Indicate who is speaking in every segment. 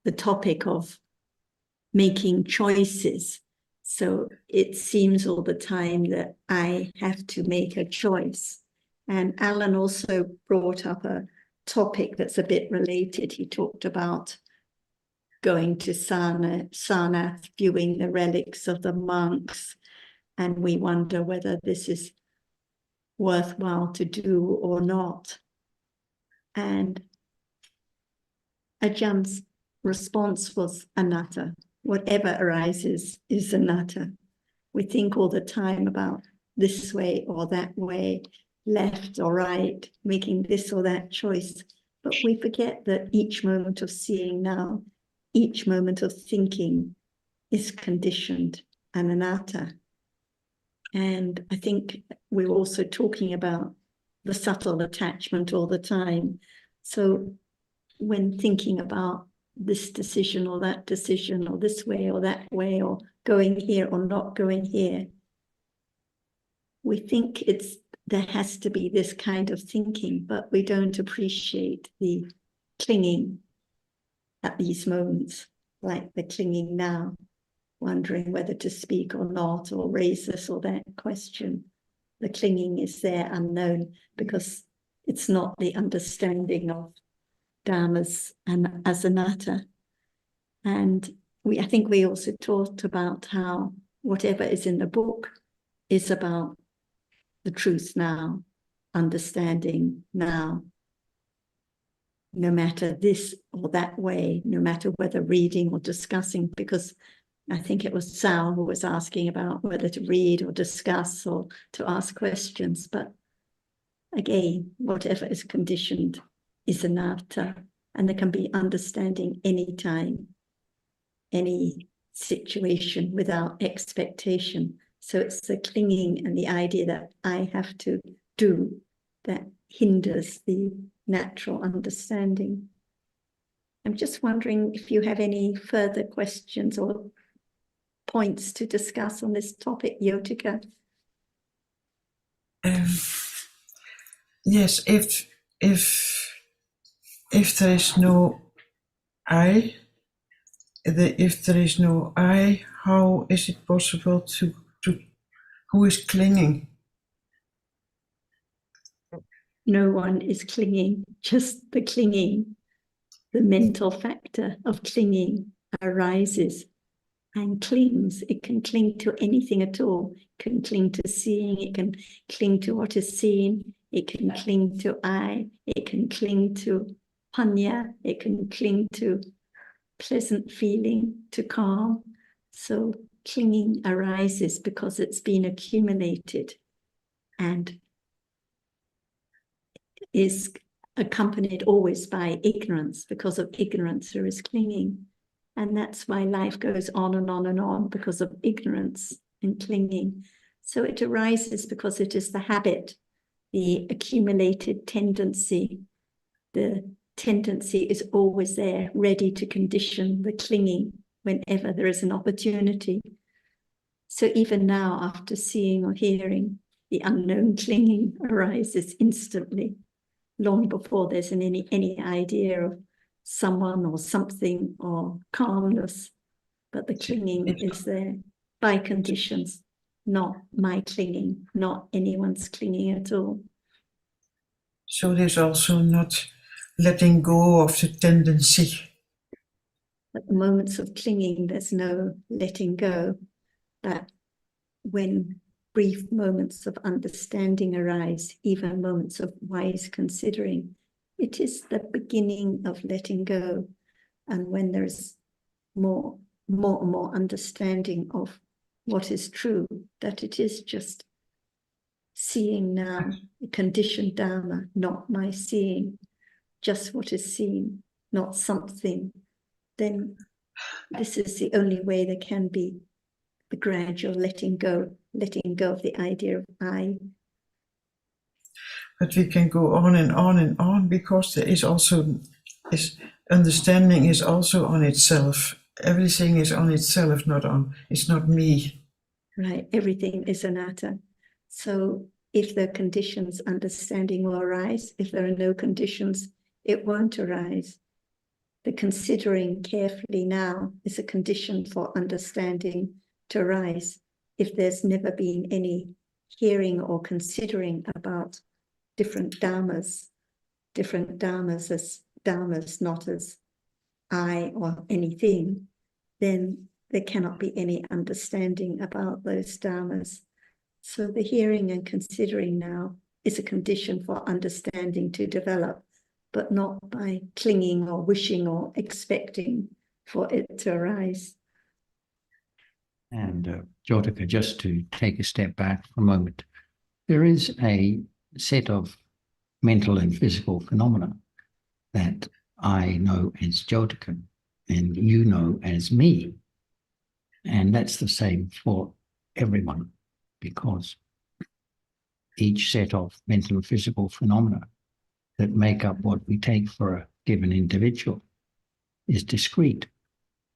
Speaker 1: the topic of making choices. So it seems all the time that I have to make a choice. And Alan also brought up a topic that's a bit related. He talked about going to Sarnath, viewing the relics of the monks, and we wonder whether this is worthwhile to do or not. And Ajahn's response was anatta. Whatever arises is anatta. We think all the time about this way or that way, left or right, making this or that choice. But we forget that each moment of seeing now, each moment of thinking is conditioned and anatta. And I think we're also talking about the subtle attachment all the time. So when thinking about this decision or that decision, or this way or that way, or going here or not going here, we think there has to be this kind of thinking, but we don't appreciate the clinging at these moments, like the clinging now, wondering whether to speak or not, or raise this or that question. The clinging is there unknown because it's not the understanding of dhammas and as anatta. And I think we also talked about how whatever is in the book is about the truth now, understanding now, no matter this or that way, no matter whether reading or discussing, because I think it was Sal who was asking about whether to read or discuss or to ask questions. But again, whatever is conditioned is anatta, and there can be understanding anytime, any situation without expectation. So it's the clinging and the idea that I have to do that hinders the natural understanding. I'm just wondering if you have any further questions or points to discuss on this topic, Yotika.
Speaker 2: Yes, if there is no I, if there is no I, how is it possible to who is clinging?
Speaker 1: No one is clinging, just the clinging, the mental factor of clinging arises and clings. It can cling to anything at all. It can cling to seeing, it can cling to what is seen, it can cling to I, it can cling to panya, it can cling to pleasant feeling, to calm. So clinging arises because it's been accumulated and is accompanied always by ignorance. Because of ignorance, there is clinging. And that's why life goes on and on and on, because of ignorance and clinging. So it arises because it is the habit, the accumulated tendency. The tendency is always there, ready to condition the clinging whenever there is an opportunity. So even now, after seeing or hearing, the unknown clinging arises instantly, long before there's any idea of someone or something or calmness. But the clinging is there by conditions, not my clinging, not anyone's clinging at all.
Speaker 2: So there's also not letting go of the tendency.
Speaker 1: At the moments of clinging, there's no letting go. But when brief moments of understanding arise, even moments of wise considering, it is the beginning of letting go. And when there's more and more understanding of what is true, that it is just seeing now, conditioned Dhamma, not my seeing, just what is seen, not something, then this is the only way there can be the gradual letting go of the idea of I.
Speaker 2: But we can go on and on and on, because there is also understanding is also on itself. Everything is on itself, it's not me.
Speaker 1: Right, everything is anatta. So if there are conditions, understanding will arise. If there are no conditions, it won't arise. The considering carefully now is a condition for understanding to arise. If there's never been any hearing or considering about different dhammas as dhammas, not as I or anything, then there cannot be any understanding about those dhammas. So the hearing and considering now is a condition for understanding to develop, but not by clinging or wishing or expecting for it to arise.
Speaker 3: And Jyotika, just to take a step back for a moment, there is a set of mental and physical phenomena that I know as Jyotika and you know as me. And that's the same for everyone, because each set of mental and physical phenomena that make up what we take for a given individual is discrete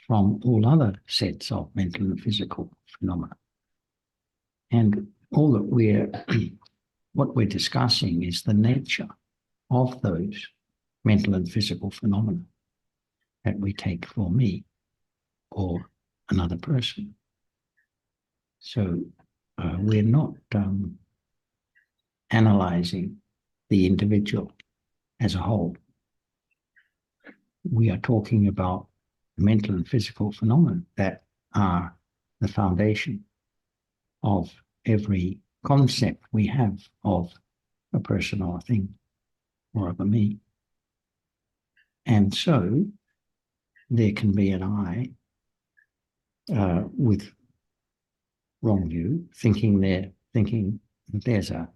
Speaker 3: from all other sets of mental and physical phenomena. And all that what we're discussing is the nature of those mental and physical phenomena that we take for me or another person. So we're not analyzing the individual as a whole. We are talking about mental and physical phenomena that are the foundation of every concept we have of a person or a thing or of a me. And so there can be an I with wrong view, thinking there's a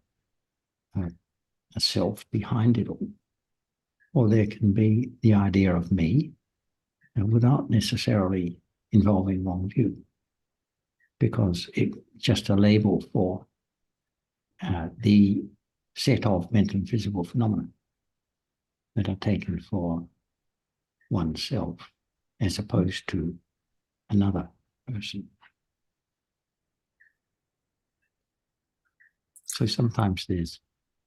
Speaker 3: self behind it all. Or there can be the idea of me without necessarily involving wrong view, because it's just a label for the set of mental and physical phenomena that are taken for oneself as opposed to another person. So sometimes there's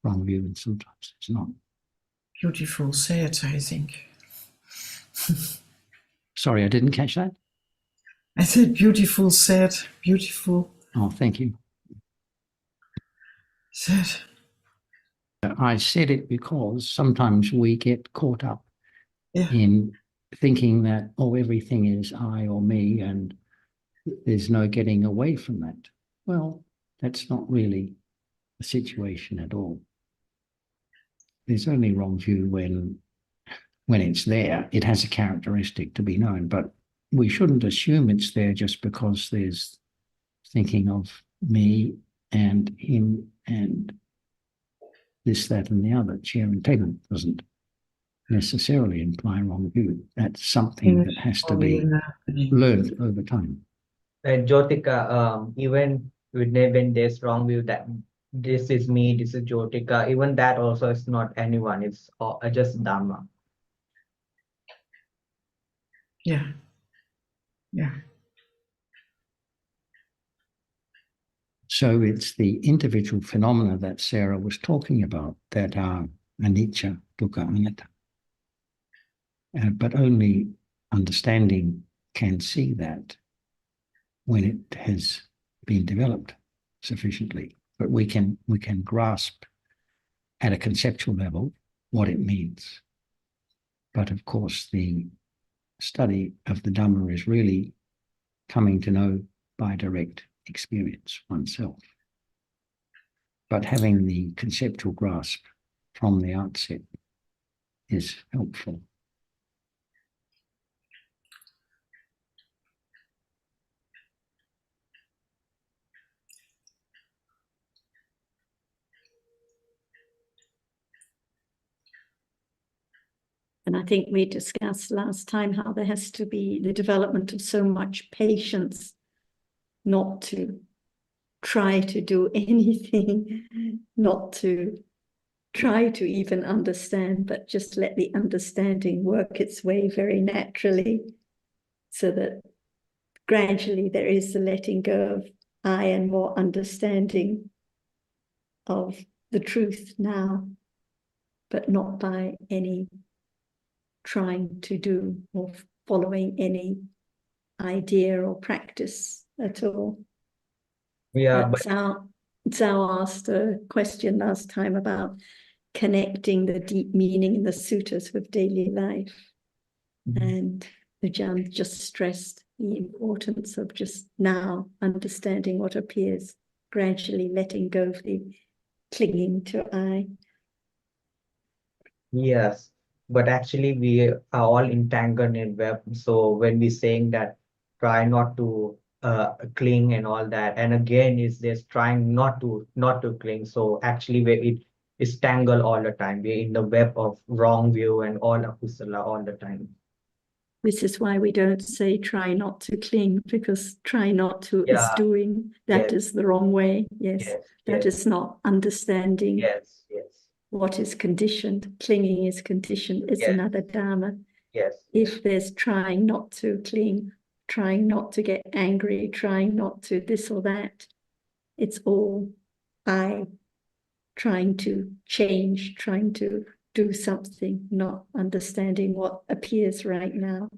Speaker 3: wrong view and sometimes there's not.
Speaker 2: Beautiful said, I think.
Speaker 3: Sorry, I didn't catch that.
Speaker 2: I said beautiful said, beautiful
Speaker 3: Oh, thank you.
Speaker 2: said.
Speaker 3: I said it because sometimes we get caught up
Speaker 2: Yeah.
Speaker 3: in thinking that, oh, everything is I or me and there's no getting away from that. Well, that's not really the situation at all. There's only wrong view when it's there. It has a characteristic to be known, but we shouldn't assume it's there just because there's thinking of me and him and this, that, and the other. Chair and table doesn't necessarily imply wrong view. That's something that has to be learned over time.
Speaker 4: Jyotika, even when there's wrong view that this is me, this is Jyotika, even that also is not anyone, it's just Dhamma.
Speaker 2: Yeah. Yeah.
Speaker 3: So it's the individual phenomena that Sarah was talking about that are anicca, dukkha, anatta. But only understanding can see that when it has been developed sufficiently. But we can grasp at a conceptual level what it means. But of course, the study of the Dhamma is really coming to know by direct experience oneself. But having the conceptual grasp from the outset is helpful.
Speaker 1: And I think we discussed last time how there has to be the development of so much patience not to try to do anything, not to try to even understand, but just let the understanding work its way very naturally, so that gradually there is the letting go of I and more understanding of the truth now, but not by any trying to do or following any idea or practice at all.
Speaker 4: Yeah, but
Speaker 1: Zhao asked a question last time about connecting the deep meaning in the suttas with daily life. And Ajahn just stressed the importance of just now understanding what appears, gradually letting go of the clinging to I.
Speaker 4: yes, but actually we are all entangled in web. So when we saying that try not to cling and all that, and again is this trying not to cling. So actually it is tangled all the time. We're in the web of wrong view and all akusala all the time.
Speaker 1: This is why we don't say try not to cling, because try not to is
Speaker 4: Yeah.
Speaker 1: doing. That
Speaker 4: Yes.
Speaker 1: is the wrong way. Yes.
Speaker 4: Yes,
Speaker 1: That
Speaker 4: yes.
Speaker 1: is not understanding
Speaker 4: Yes.
Speaker 1: what is conditioned. Clinging is conditioned. It's
Speaker 4: Yes.
Speaker 1: another Dharma.
Speaker 4: Yes.
Speaker 1: If there's trying not to cling, trying not to get angry, trying not to this or that, it's all I, trying to change, trying to do something, not understanding what appears right now,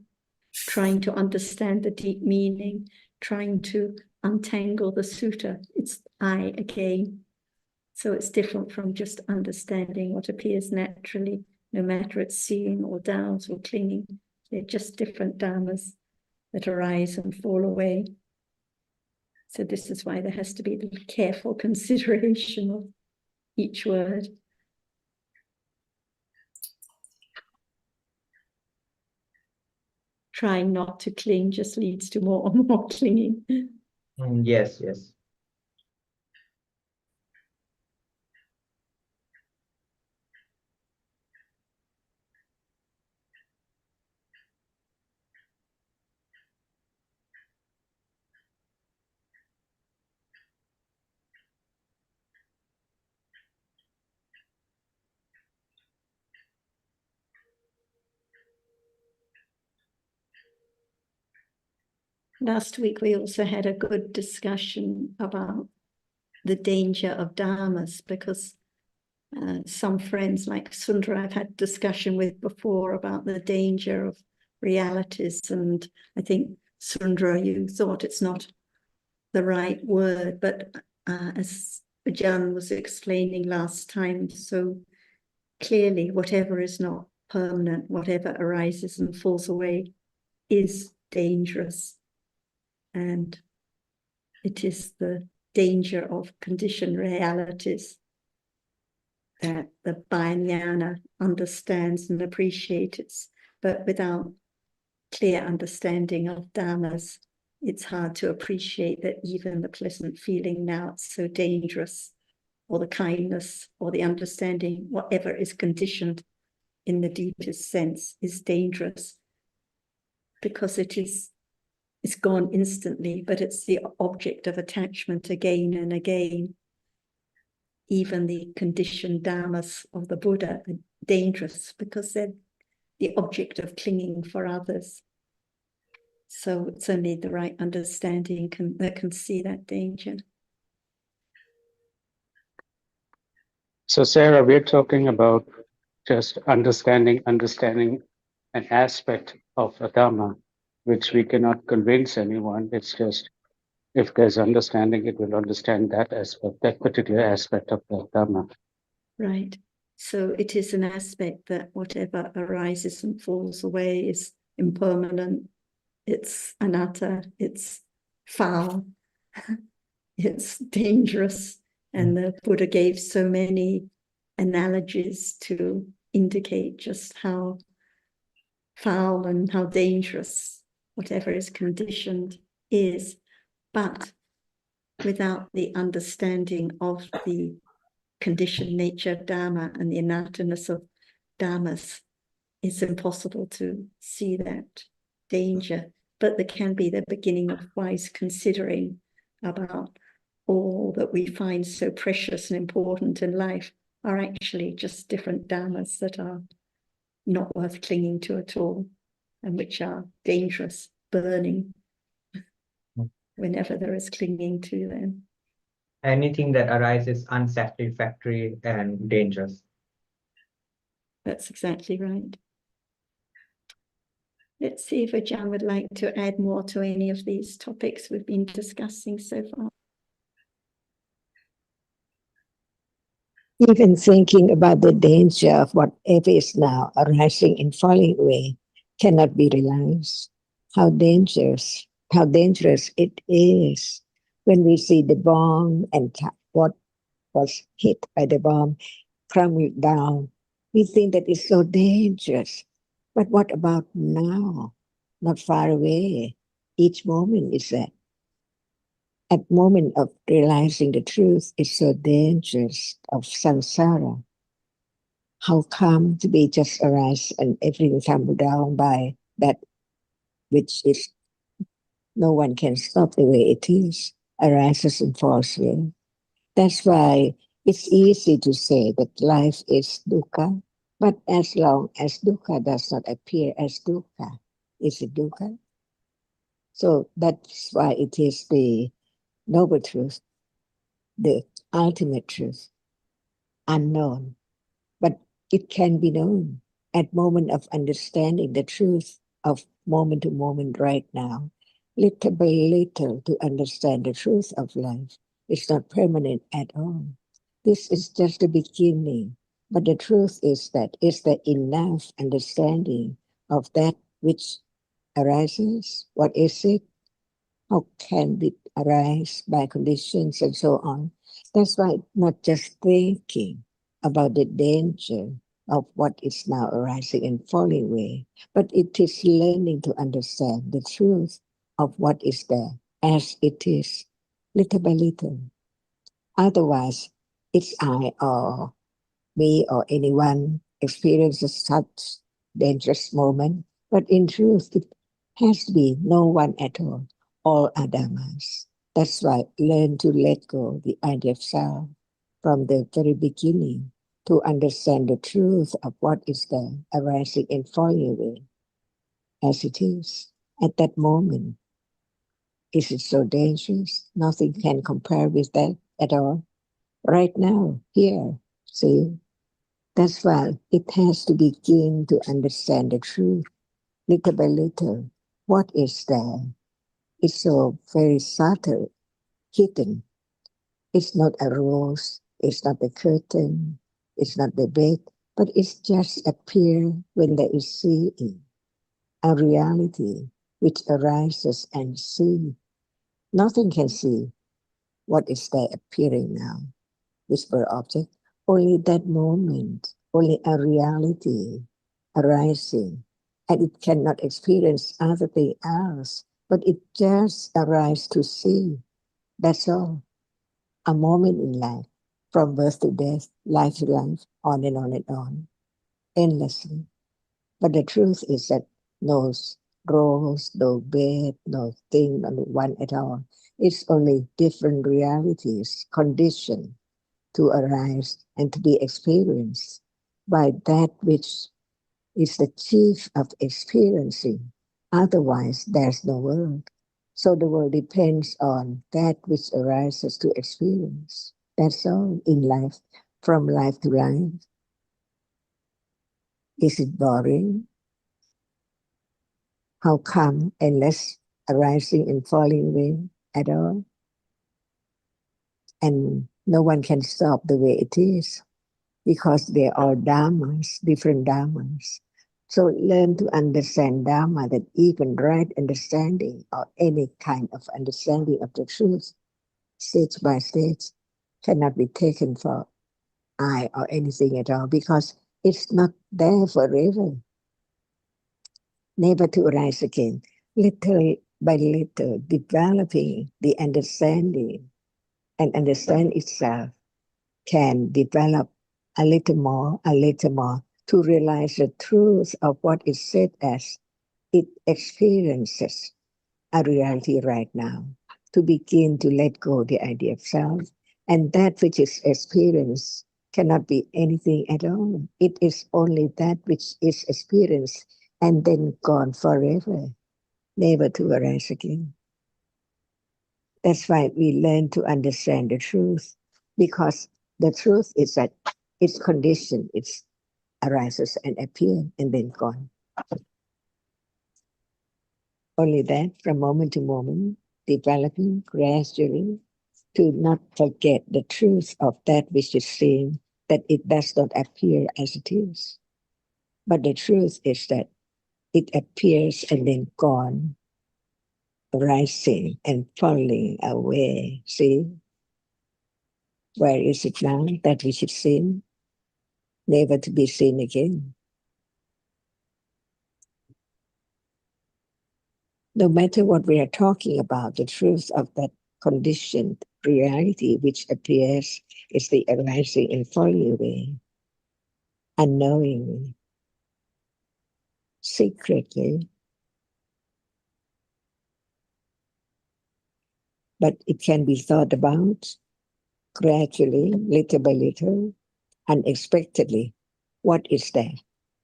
Speaker 1: trying to understand the deep meaning, trying to untangle the sutta. It's I again. So it's different from just understanding what appears naturally, no matter it's seeing or doubt or clinging. They're just different dharmas that arise and fall away. So this is why there has to be the careful consideration of each word. Trying not to cling just leads to more and more clinging.
Speaker 4: Yes, yes.
Speaker 1: Last week, we also had a good discussion about the danger of dharmas, because some friends like Sundra I've had discussion with before about the danger of realities. And I think, Sundra, you thought it's not the right word, but as Jan was explaining last time so clearly, whatever is not permanent, whatever arises and falls away, is dangerous. And it is the danger of conditioned realities that the Vajnana understands and appreciates, but without clear understanding of dharmas, it's hard to appreciate that even the pleasant feeling now it's so dangerous, or the kindness or the understanding, whatever is conditioned in the deepest sense is dangerous, because it's gone instantly, but it's the object of attachment again and again. Even the conditioned dharmas of the Buddha are dangerous because they're the object of clinging for others. So it's only the right understanding that can see that danger.
Speaker 5: So Sarah, we're talking about just understanding an aspect of a Dhamma, which we cannot convince anyone. It's just, if there's understanding, it will understand that aspect, that particular aspect of the Dhamma.
Speaker 1: Right. So it is an aspect that whatever arises and falls away is impermanent. It's anatta, it's foul, it's dangerous. And the Buddha gave so many analogies to indicate just how foul and how dangerous whatever is conditioned is. But without the understanding of the conditioned nature of Dharma and the anatta-ness of Dharmas, it's impossible to see that danger. But there can be the beginning of wise considering about all that we find so precious and important in life are actually just different dharmas that are not worth clinging to at all, and which are dangerous, burning whenever there is clinging to them.
Speaker 4: Anything that arises unsatisfactory and dangerous.
Speaker 1: That's exactly right. Let's see if Ajahn would like to add more to any of these topics we've been discussing so far.
Speaker 6: Even thinking about the danger of whatever is now arising and falling away cannot be realized. How dangerous it is when we see the bomb and what was hit by the bomb crumble down. We think that it's so dangerous. But what about now? Not far away. Each moment is that. At moment of realizing the truth is so dangerous of samsara. How come to be just arise and everything tumble down by that which is no one can stop the way it is, arises and falls away. That's why it's easy to say that life is dukkha, but as long as dukkha does not appear as dukkha, is it dukkha? So that's why it is the noble truth, the ultimate truth, unknown, but it can be known at moment of understanding the truth of moment to moment right now, little by little to understand the truth of life. It's not permanent at all. This is just the beginning, but the truth is that is there enough understanding of that which arises? What is it? How can it arise by conditions and so on? That's why not just thinking about the danger of what is now arising and falling away, but it is learning to understand the truth of what is there as it is, little by little. Otherwise, it's I or me or anyone experiences such dangerous moment, but in truth, it has to be no one at all are dhammas. That's why learn to let go the idea of self from the very beginning to understand the truth of what is there arising and falling away as it is. At that moment, is it so dangerous? Nothing can compare with that at all. Right now, here, see, that's why it has to begin to understand the truth little by little. What is there? It's so very subtle, hidden. It's not a rose, it's not the curtain, it's not the bed, but it's just appear when there is seeing, a reality which arises and see. Nothing can see what is there appearing now, whisper object, only that moment, only a reality arising, and it cannot experience other thing else, but it just arises to see. That's all. A moment in life, from birth to death, life to life, on and on and on, endlessly. But the truth is that no rose, no bed, no thing, no one at all. It's only different realities, conditioned to arise and to be experienced by that which is the chief of experiencing. Otherwise, there's no world. So the world depends on that which arises to experience. That's all in life, from life to life. Is it boring? How come endless arising and falling away at all? And no one can stop the way it is because they are dhammas, different dhammas. So learn to understand Dhamma, that even right understanding or any kind of understanding of the truth, stage by stage, cannot be taken for I or anything at all because it's not there forever, never to arise again. Little by little, developing the understanding and understand itself can develop a little more to realize the truth of what is said as it experiences a reality right now, to begin to let go the idea of self, and that which is experienced cannot be anything at all. It is only that which is experienced and then gone forever, never to arise again. That's why we learn to understand the truth, because the truth is that it's conditioned, it arises and appears and then gone. Only that from moment to moment, developing gradually to not forget the truth of that which is seen, that it does not appear as it is. But the truth is that it appears and then gone, rising and falling away. See? Where is it now? That which is seen, never to be seen again. No matter what we are talking about, the truth of that conditioned reality which appears is the arising and falling away, unknowingly, secretly, but it can be thought about gradually, little by little, unexpectedly. What is there?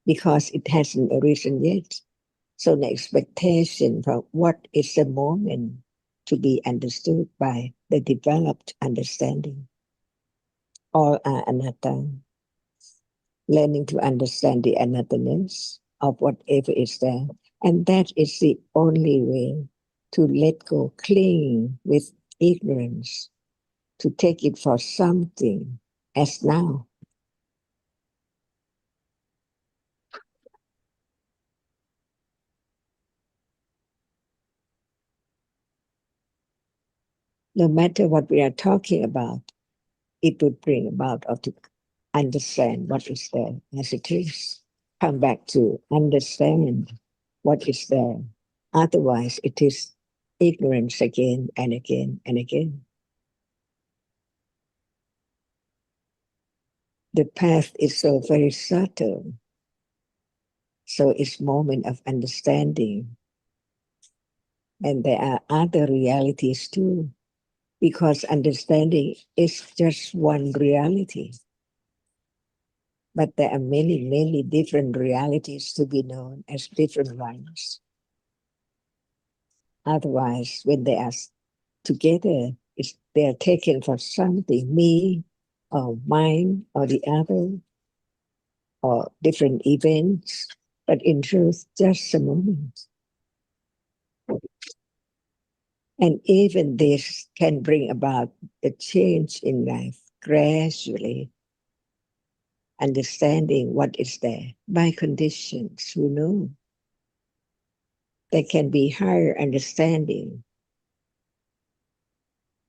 Speaker 6: Because it hasn't arisen yet. So the expectation for what is the moment to be understood by the developed understanding. All are anatta. Learning to understand the anatterness of whatever is there. And that is the only way to let go, cling with ignorance, to take it for something as now. No matter what we are talking about, it would bring about or to understand what is there as it is. Come back to understand what is there. Otherwise, it is ignorance again and again and again. The path is so very subtle. So it's moment of understanding. And there are other realities too, because understanding is just one reality. But there are many, many different realities to be known as different ones. Otherwise, when they are together, they are taken for something, me or mine or the other, or different events, but in truth, just a moment. And even this can bring about a change in life gradually, understanding what is there by conditions, who know. There can be higher understanding,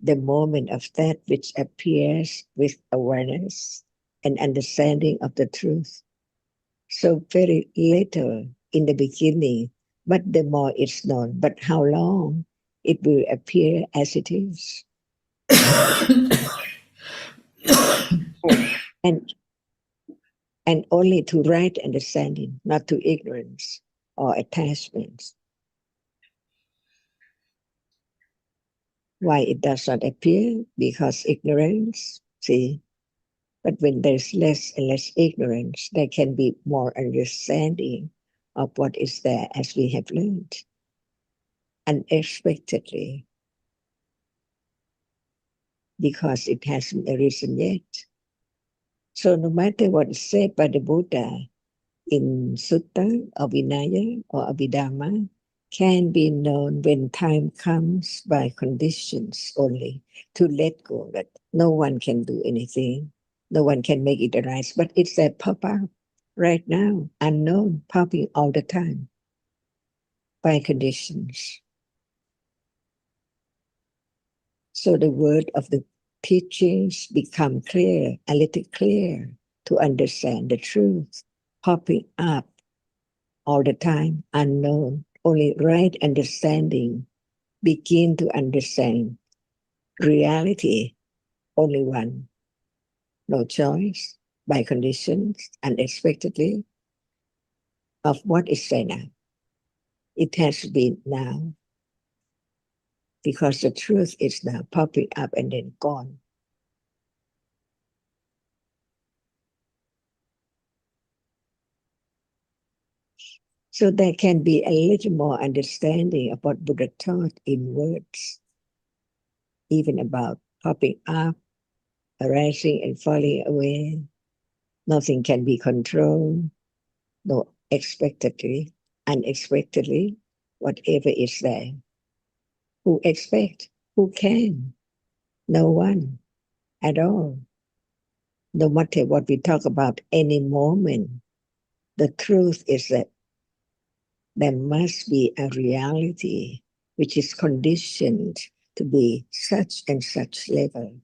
Speaker 6: the moment of that which appears with awareness and understanding of the truth. So very little in the beginning, but the more it's known. But how long it will appear as it is. And only to right understanding, not to ignorance or attachments. Why it does not appear? Because ignorance, see. But when there's less and less ignorance, there can be more understanding of what is there as we have learned. Unexpectedly, because it hasn't arisen yet. So no matter what is said by the Buddha in Sutta or Vinaya or Abhidhamma, can be known when time comes by conditions only, to let go that no one can do anything, no one can make it arise, but it's that pop up right now, unknown, popping all the time by conditions. So the word of the teachings become clear, a little clear to understand the truth, popping up all the time, unknown. Only right understanding begin to understand reality, only one. No choice, by conditions, unexpectedly, of what is there now. It has to be now, because the truth is now popping up and then gone. So there can be a little more understanding of what Buddha taught in words, even about popping up, arising and falling away. Nothing can be controlled, no expectedly, unexpectedly, whatever is there. Who expect? Who can? No one at all. No matter what we talk about any moment, the truth is that there must be a reality which is conditioned to be such and such level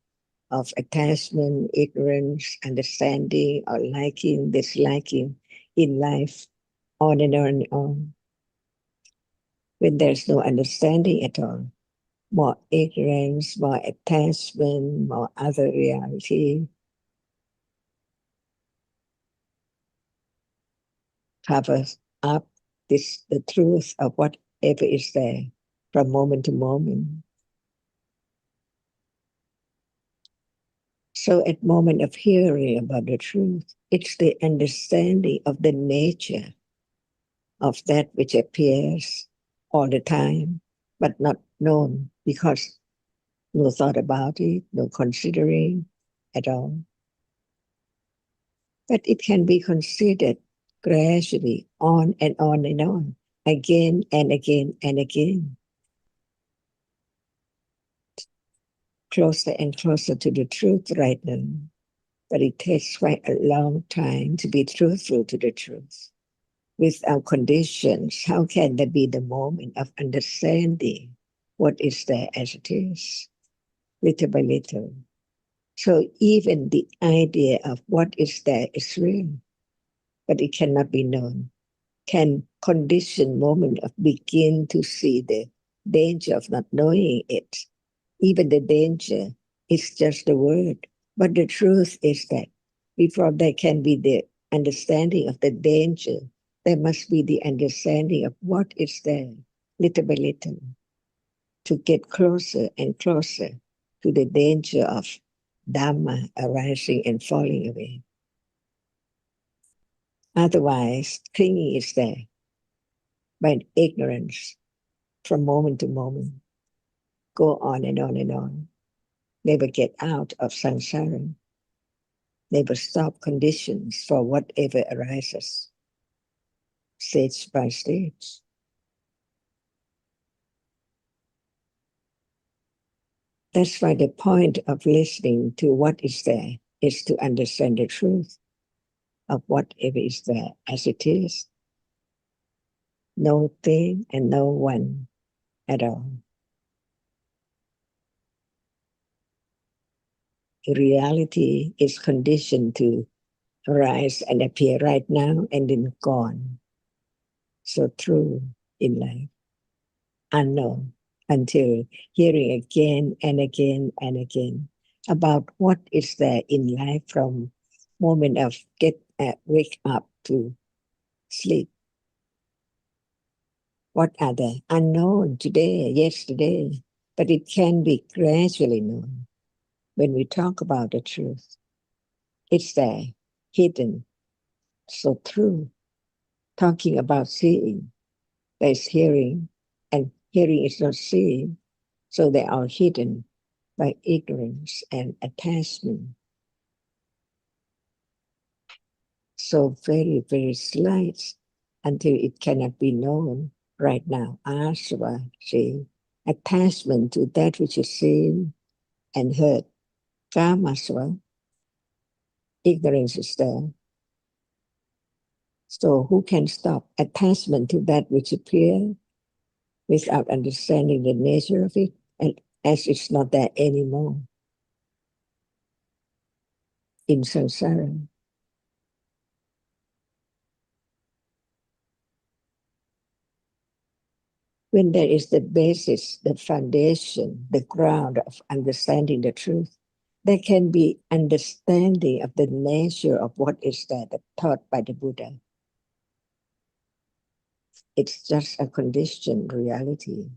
Speaker 6: of attachment, ignorance, understanding, or liking, disliking in life, on and on and on. When there's no understanding at all, more ignorance, more attachment, more other reality covers up the truth of whatever is there from moment to moment. So at moment of hearing about the truth, it's the understanding of the nature of that which appears all the time, but not known because no thought about it, no considering at all. But it can be considered gradually on and on and on, again and again and again. Closer and closer to the truth right now. But it takes quite a long time to be truthful to the truth. Without conditions, how can there be the moment of understanding what is there as it is, little by little? So even the idea of what is there is real, but it cannot be known. Can condition moment of begin to see the danger of not knowing it. Even the danger is just the word. But the truth is that before there can be the understanding of the danger, there must be the understanding of what is there, little by little, to get closer and closer to the danger of Dhamma arising and falling away. Otherwise, clinging is there by ignorance from moment to moment. Go on and on and on. Never get out of samsara. Never stop conditions for whatever arises, stage by stage. That's why the point of listening to what is there is to understand the truth of whatever is there as it is. No thing and no one at all. Reality is conditioned to arise and appear right now and then gone. So true in life. Unknown until hearing again and again and again about what is there in life from moment of wake up to sleep. What are the unknown today, yesterday, but it can be gradually known when we talk about the truth. It's there, hidden, so true. Talking about seeing, there's hearing, and hearing is not seeing, so they are hidden by ignorance and attachment. So very, very slight until it cannot be known right now. Asava, see, attachment to that which is seen and heard. Kamasva, ignorance is there. So who can stop attachment to that which appears without understanding the nature of it, and as it's not there anymore in samsara? When there is the basis, the foundation, the ground of understanding the truth, there can be understanding of the nature of what is there that taught by the Buddha. It's just a conditioned reality,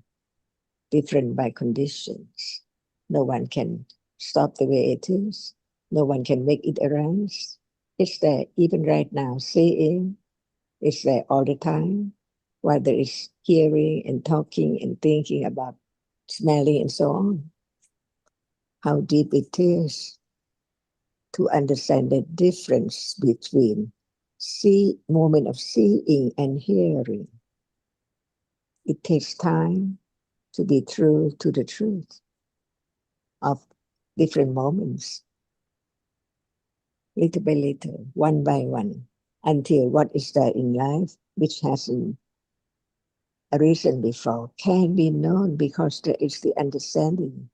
Speaker 6: different by conditions. No one can stop the way it is. No one can make it arise. It's there even right now, seeing. It's there all the time, while there is hearing and talking and thinking about smelling and so on. How deep it is to understand the difference between moment of seeing and hearing. It takes time to be true to the truth of different moments, little by little, one by one, until what is there in life which hasn't arisen before can be known, because there is the understanding,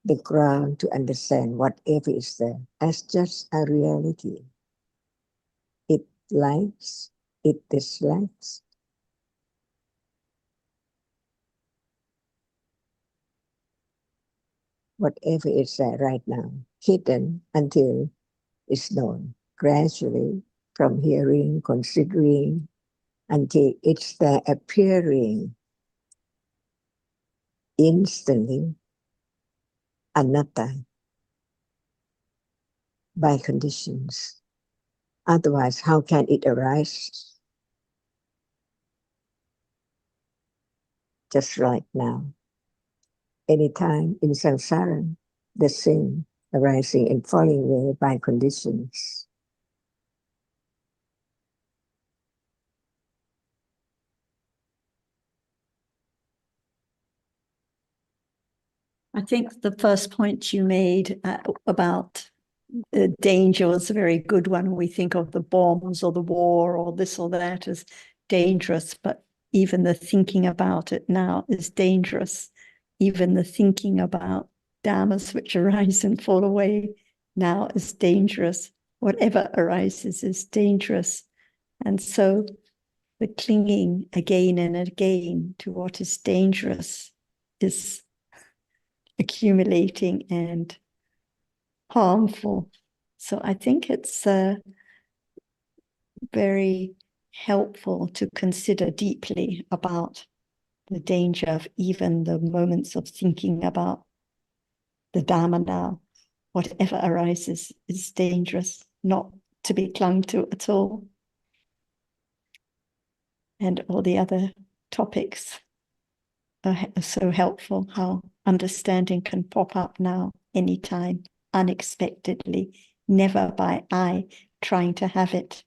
Speaker 6: the ground to understand whatever is there as just a reality. It likes, it dislikes. Whatever is there right now, hidden until it's known, gradually from hearing, considering, until it's there appearing instantly, anatta, by conditions. Otherwise, how can it arise? Just right now. Anytime in samsara, the sin arising and falling away by conditions.
Speaker 1: I think the first point you made about the danger was a very good one. We think of the bombs or the war or this or that as dangerous, but even the thinking about it now is dangerous. Even the thinking about dhammas which arise and fall away now is dangerous. Whatever arises is dangerous. And so the clinging again and again to what is dangerous is accumulating and harmful. So I think it's very helpful to consider deeply about the danger of even the moments of thinking about the Dhamma now. Whatever arises is dangerous, not to be clung to at all. And all the other topics are so helpful, how understanding can pop up now, anytime, unexpectedly, never by I trying to have it.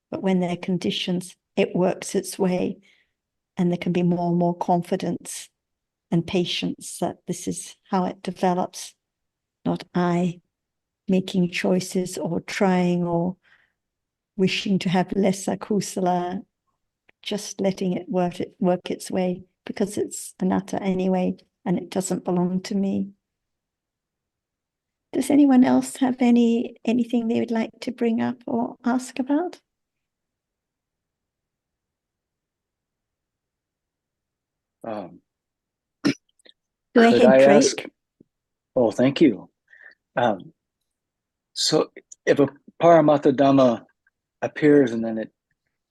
Speaker 1: But when there are conditions, it works its way, and there can be more and more confidence and patience that this is how it develops, not I making choices or trying or wishing to have lesser kusala, just letting it work its way, because it's anatta anyway, and it doesn't belong to me. Does anyone else have anything they would like to bring up or ask about?
Speaker 7: Um,
Speaker 1: Go
Speaker 7: could
Speaker 1: ahead,
Speaker 7: I
Speaker 1: Craig.
Speaker 7: ask? Oh, thank you. So if a Paramatha Dhamma appears and then it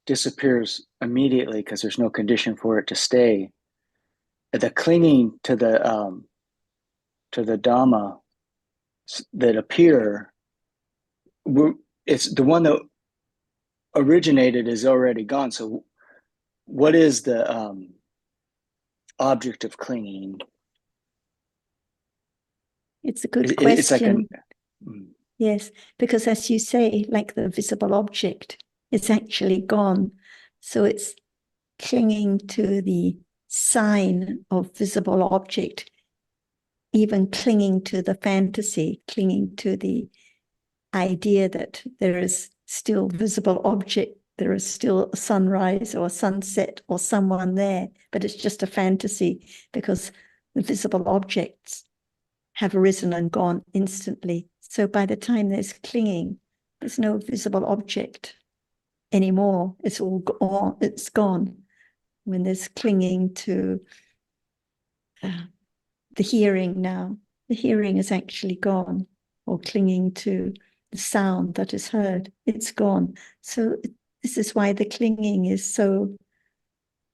Speaker 7: disappears immediately because there's no condition for it to stay, the clinging to the Dhamma that appear, it's the one that originated is already gone. So what is the object of clinging?
Speaker 1: It's a good
Speaker 7: It's like
Speaker 1: question. Yes, because as you say, like the visible object, it's actually gone. So it's clinging to the sign of visible object, even clinging to the fantasy, clinging to the idea that there is still visible object, there is still a sunrise or a sunset or someone there, but it's just a fantasy because the visible objects have arisen and gone instantly. So by the time there's clinging, there's no visible object anymore. It's all gone. It's gone. When there's clinging to the hearing now, the hearing is actually gone, or clinging to the sound that is heard, it's gone. So this is why the clinging is so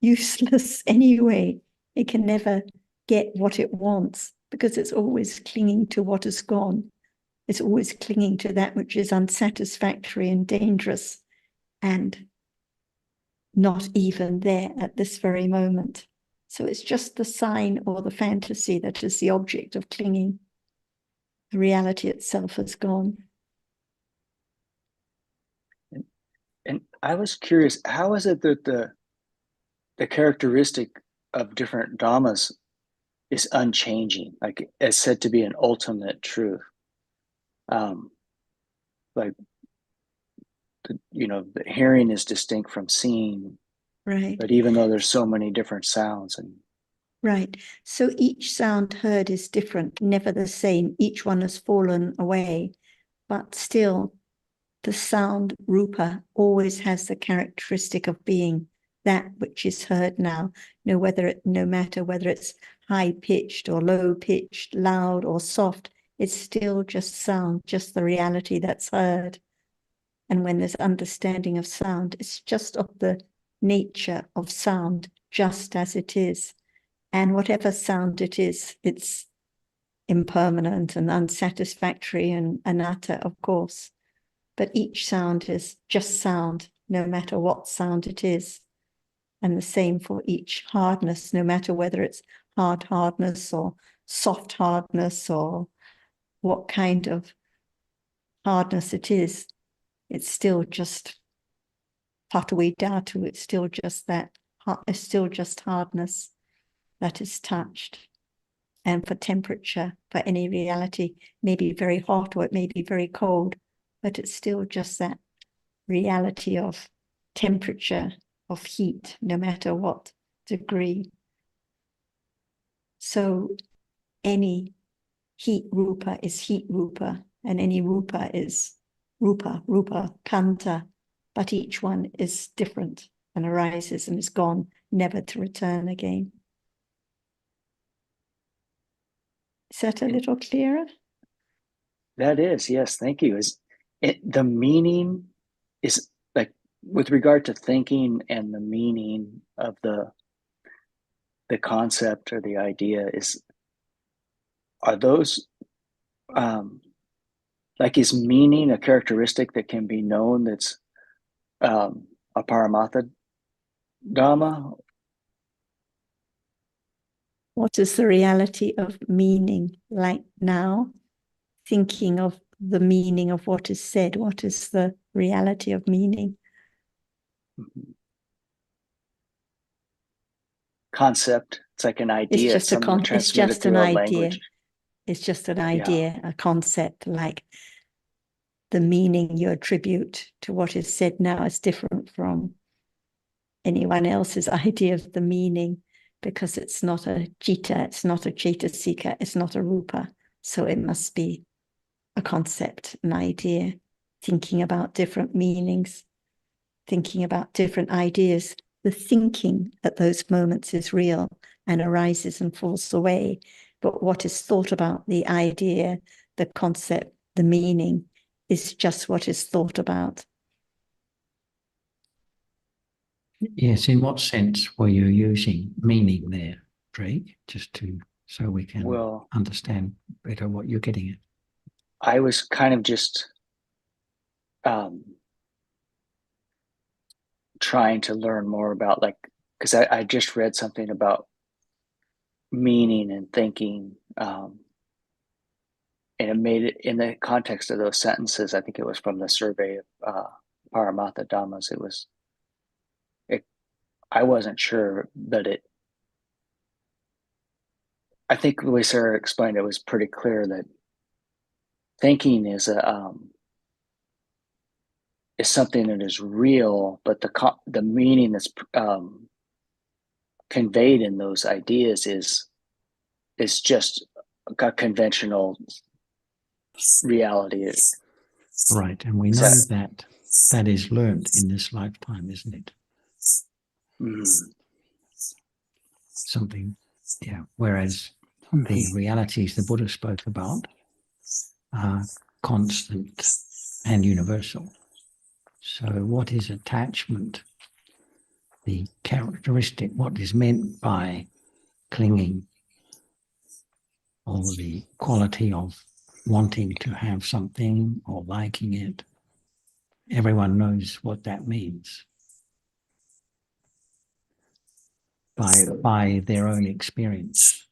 Speaker 1: useless anyway. It can never get what it wants because it's always clinging to what is gone. It's always clinging to that which is unsatisfactory and dangerous and not even there at this very moment. So it's just the sign or the fantasy that is the object of clinging. The reality itself is gone.
Speaker 7: And I was curious, how is it that the characteristic of different dhammas is unchanging, like it's said to be an ultimate truth. Like the hearing is distinct from seeing,
Speaker 1: Right.
Speaker 7: but even though there's so many different sounds and
Speaker 1: Right. So each sound heard is different, never the same. Each one has fallen away, but still the sound rupa always has the characteristic of being that which is heard now, no matter whether it's high pitched or low pitched, loud or soft, it's still just sound, just the reality that's heard. And when there's understanding of sound, it's just of the nature of sound, just as it is. And whatever sound it is, it's impermanent and unsatisfactory and anatta, of course. But each sound is just sound, no matter what sound it is. And the same for each hardness, no matter whether it's hard hardness or soft hardness or what kind of hardness it is, it's still just patui dhatu, it's still just that, it's still just hardness that is touched. And for temperature, for any reality, may be very hot or it may be very cold, but it's still just that reality of temperature, of heat, no matter what degree. So any heat rupa is heat rupa, and any rupa is rupa, kanta, but each one is different and arises and is gone, never to return again. Is that a little clearer?
Speaker 7: that is, yes, thank you. Is it the meaning is like with regard to thinking and the meaning of the concept or the idea are those like is meaning a characteristic that can be known that's a Paramatha Dhamma?
Speaker 1: What is the reality of meaning like now? Thinking of the meaning of what is said. What is the reality of meaning?
Speaker 7: Concept. It's like an idea.
Speaker 1: It's just
Speaker 7: something transmitted through a language.
Speaker 1: It's just an idea, a concept, like the meaning you attribute to what is said now is different from anyone else's idea of the meaning, because it's not a citta, it's not a cetasika, it's not a rupa. So it must be a concept, an idea, thinking about different meanings, thinking about different ideas. The thinking at those moments is real and arises and falls away. But what is thought about, the idea, the concept, the meaning, is just what is thought about.
Speaker 3: Yes, in what sense were you using meaning there, Drake? So we can understand better what you're getting at.
Speaker 7: I was kind of just trying to learn more about, like, because I just read something about meaning and thinking, and it made it in the context of those sentences. I think it was from the survey of Paramatha Dhammas. I wasn't sure, but I think the way Sarah explained it was pretty clear that thinking is something that is real, but the meaning that's conveyed in those ideas is just a conventional reality.
Speaker 3: Right, and we know that is learned in this lifetime, isn't it? Something, yeah. Whereas the realities the Buddha spoke about are constant and universal. So what is attachment? The characteristic, what is meant by clinging, or the quality of wanting to have something or liking it. Everyone knows what that means by their own experience,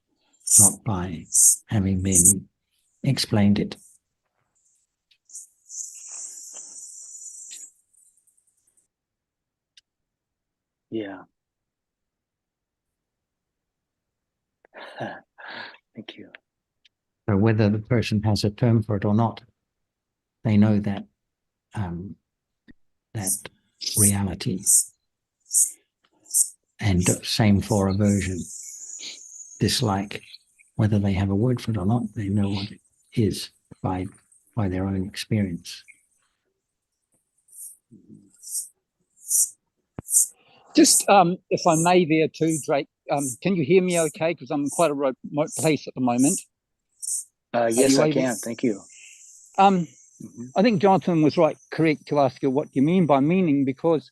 Speaker 3: not by having been explained it.
Speaker 7: Yeah. Thank you.
Speaker 3: So whether the person has a term for it or not, they know that that reality. And same for aversion, dislike. Whether they have a word for it or not, they know what it is by their own experience.
Speaker 8: Just if I may there too, Drake, can you hear me okay? Because I'm in quite a remote place at the moment.
Speaker 7: Yes, I can. Thank you.
Speaker 8: I think Jonathan was correct to ask you what you mean by meaning, because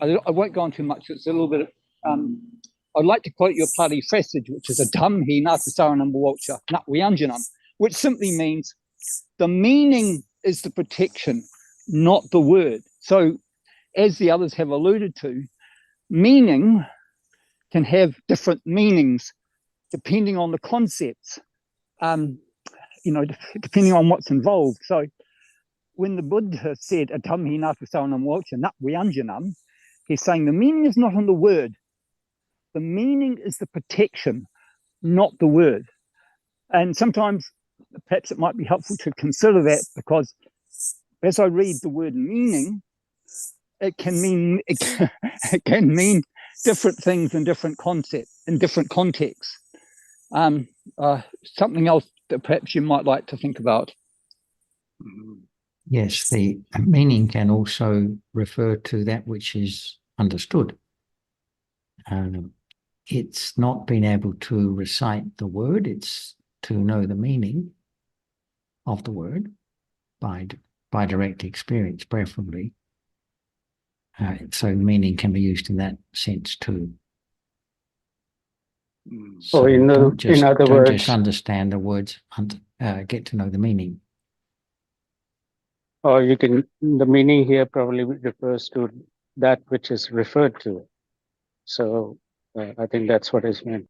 Speaker 8: I won't go on too much. It's a little bit, I'd like to quote your Pali passage, which is a Dhamhi Natasaranam Walcha Natvianjanam, which simply means the meaning is the protection, not the word. So as the others have alluded to, meaning can have different meanings depending on the concepts, depending on what's involved. So when the Buddha said Adhamhi Natasaranam Walcha Natvianjanam, he's saying the meaning is not in the word. The meaning is the protection, not the word. And sometimes perhaps it might be helpful to consider that, because as I read the word meaning, it can mean different things in different concepts, in different contexts. Something else that perhaps you might like to think about.
Speaker 3: Yes, the meaning can also refer to that which is understood. It's not being able to recite the word, it's to know the meaning of the word by direct experience, preferably. So meaning can be used in that sense too. So
Speaker 5: in other
Speaker 3: don't
Speaker 5: words,
Speaker 3: just understand the words, get to know the meaning.
Speaker 5: or the meaning here probably refers to that which is referred to. So I think that's what is meant.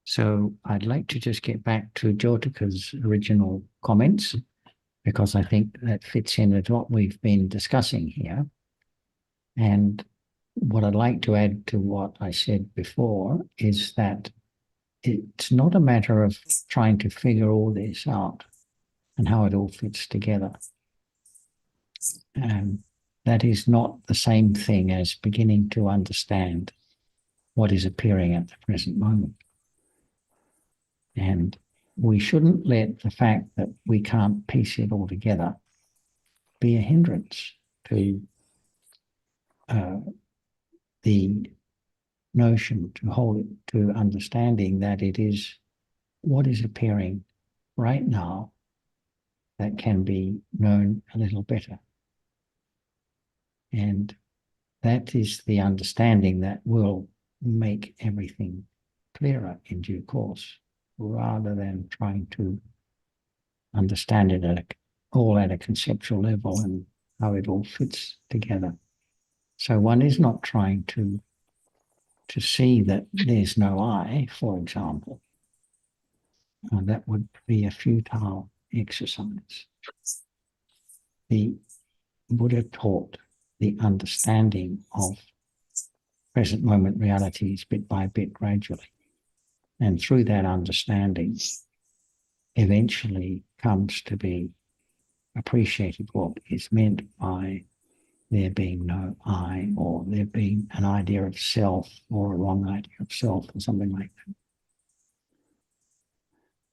Speaker 3: So I'd like to just get back to Jyotika's original comments, because I think that fits in with what we've been discussing here. And what I'd like to add to what I said before is that it's not a matter of trying to figure all this out and how it all fits together. That is not the same thing as beginning to understand what is appearing at the present moment. And we shouldn't let the fact that we can't piece it all together be a hindrance to the notion, to hold it, to understanding that it is what is appearing right now that can be known a little better. And that is the understanding that will make everything clearer in due course, rather than trying to understand it all at a conceptual level and how it all fits together. So one is not trying to see that there's no I, for example. That would be a futile exercise. The Buddha taught the understanding of present moment realities bit by bit, gradually. And through that understanding, eventually comes to be appreciated what is meant by there being no I, or there being an idea of self, or a wrong idea of self, or something like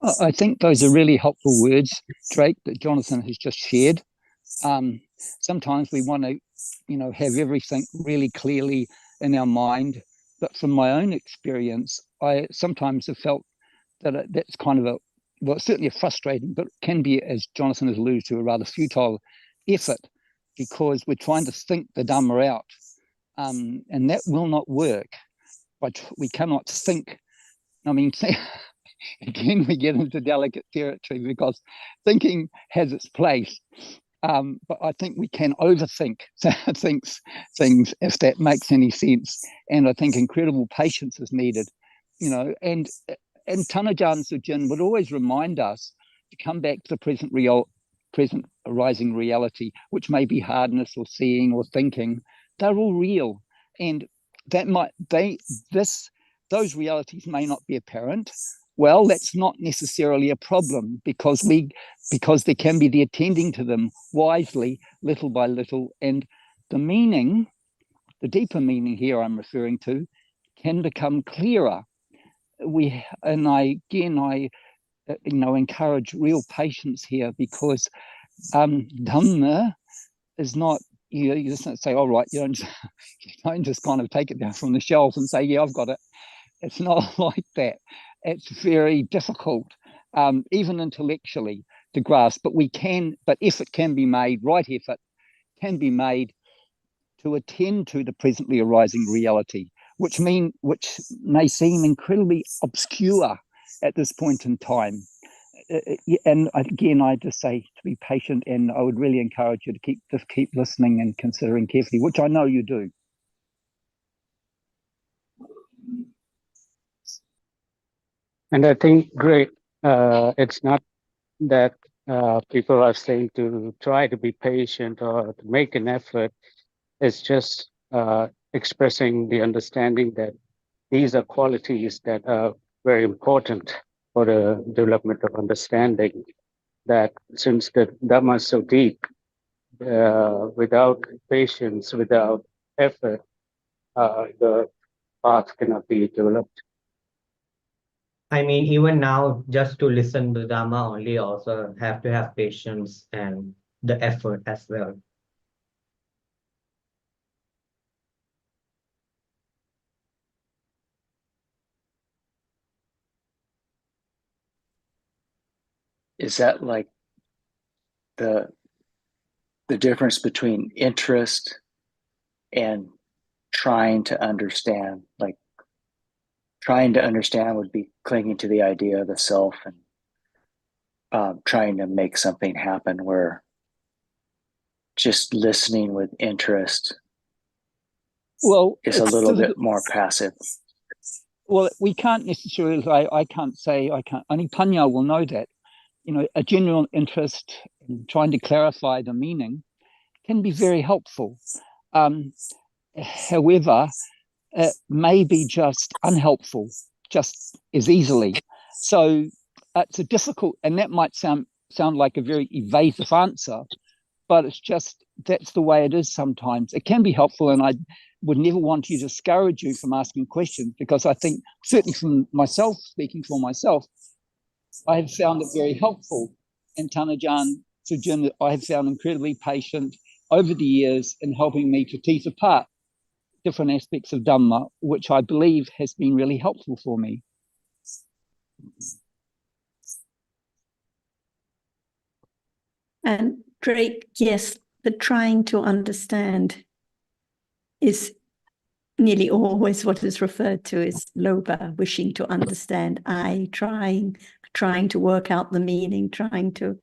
Speaker 3: that.
Speaker 8: I think those are really helpful words, Drake, that Jonathan has just shared. Sometimes we want to, have everything really clearly in our mind. But from my own experience, I sometimes have felt that that's kind of certainly a frustrating, but can be, as Jonathan has alluded to, a rather futile effort, because we're trying to think the Dhamma out. And that will not work. But we cannot think. Again, we get into delicate territory, because thinking has its place. But I think we can overthink things, if that makes any sense. And I think incredible patience is needed, and and Tanajan Sujin would always remind us to come back to the present arising reality, which may be hardness or seeing or thinking. They're all real, and those realities may not be apparent. Well, that's not necessarily a problem, because there can be the attending to them wisely, little by little, and the meaning, the deeper meaning here I'm referring to, can become clearer. I encourage real patience here, because Dhamma is not, you just don't say, all right, you don't just kind of take it down from the shelf and say, yeah, I've got it. It's not like that. It's very difficult, even intellectually, to grasp, but effort can be made, right effort can be made to attend to the presently arising reality, which may seem incredibly obscure at this point in time. And again, I just say to be patient, and I would really encourage you to keep listening and considering carefully, which I know you do.
Speaker 5: And I think, great, it's not that people are saying to try to be patient or to make an effort. It's just expressing the understanding that these are qualities that are very important for the development of understanding, that since the Dhamma is so deep, without patience, without effort, the path cannot be developed.
Speaker 4: I mean, even now, just to listen to Dhamma only also have to have patience and the effort as well.
Speaker 7: Is that like the difference between interest and trying to understand? Like, trying to understand would be clinging to the idea of the self and trying to make something happen, where just listening with interest is a little bit more passive.
Speaker 8: Well, we can't necessarily, I can't, only Panya will know that, a genuine interest in trying to clarify the meaning can be very helpful. However, it may be just unhelpful just as easily. So it's a difficult, and that might sound like a very evasive answer, but it's just, that's the way it is sometimes. It can be helpful, and I would never want to discourage you from asking questions, because I think, certainly from myself, speaking for myself, I have found it very helpful. And Tanajan Sujin, I have found incredibly patient over the years in helping me to tease apart different aspects of Dhamma, which I believe has been really helpful for me.
Speaker 1: And Drake, yes, the trying to understand is nearly always what is referred to as loba, wishing to understand. Trying to work out the meaning, trying to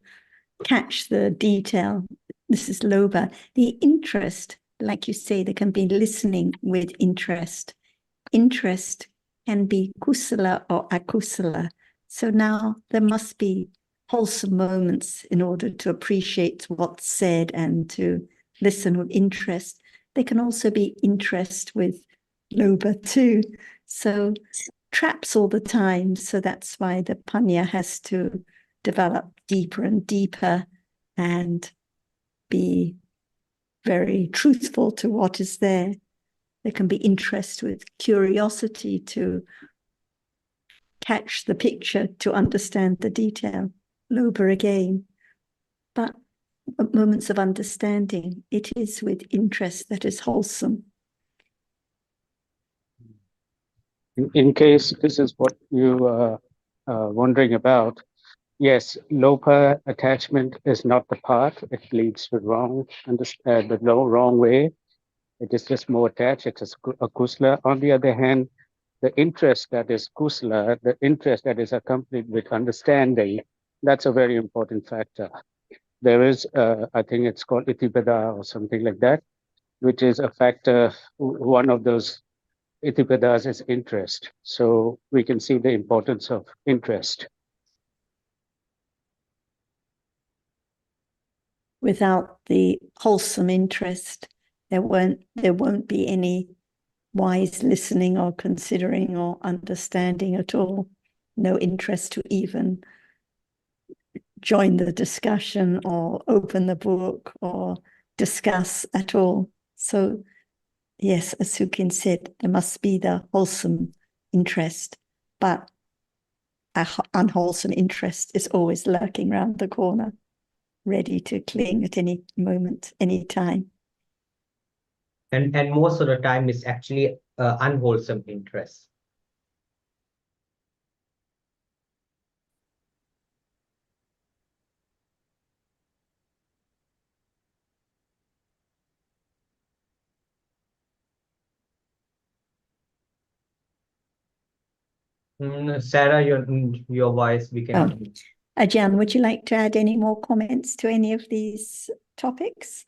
Speaker 1: catch the detail. This is loba. The interest, like you say, there can be listening with interest. Interest can be kusala or akusala. So now there must be wholesome moments in order to appreciate what's said and to listen with interest. There can also be interest with loba too. So traps all the time. So that's why the panya has to develop deeper and deeper and be very truthful to what is there. There can be interest with curiosity to catch the picture, to understand the detail. Loba again. But moments of understanding, it is with interest that is wholesome.
Speaker 5: In case this is what you are wondering about, yes, lopa attachment is not the path. It leads to the wrong way. It is just more attached. It's a kusala. On the other hand, the interest that is kusala, the interest that is accompanied with understanding, that's a very important factor. There is, I think it's called itipada or something like that, which is a factor, one of those Itipadas is interest. So we can see the importance of interest.
Speaker 1: Without the wholesome interest, there won't be any wise listening or considering or understanding at all. No interest to even join the discussion or open the book or discuss at all. So yes, as Sukin said, there must be the wholesome interest, but an unwholesome interest is always lurking around the corner, ready to cling at any moment, any time.
Speaker 4: And most of the time it's actually unwholesome interest. Sarah, your voice, we can.
Speaker 1: Ajahn, would you like to add any more comments to any of these topics?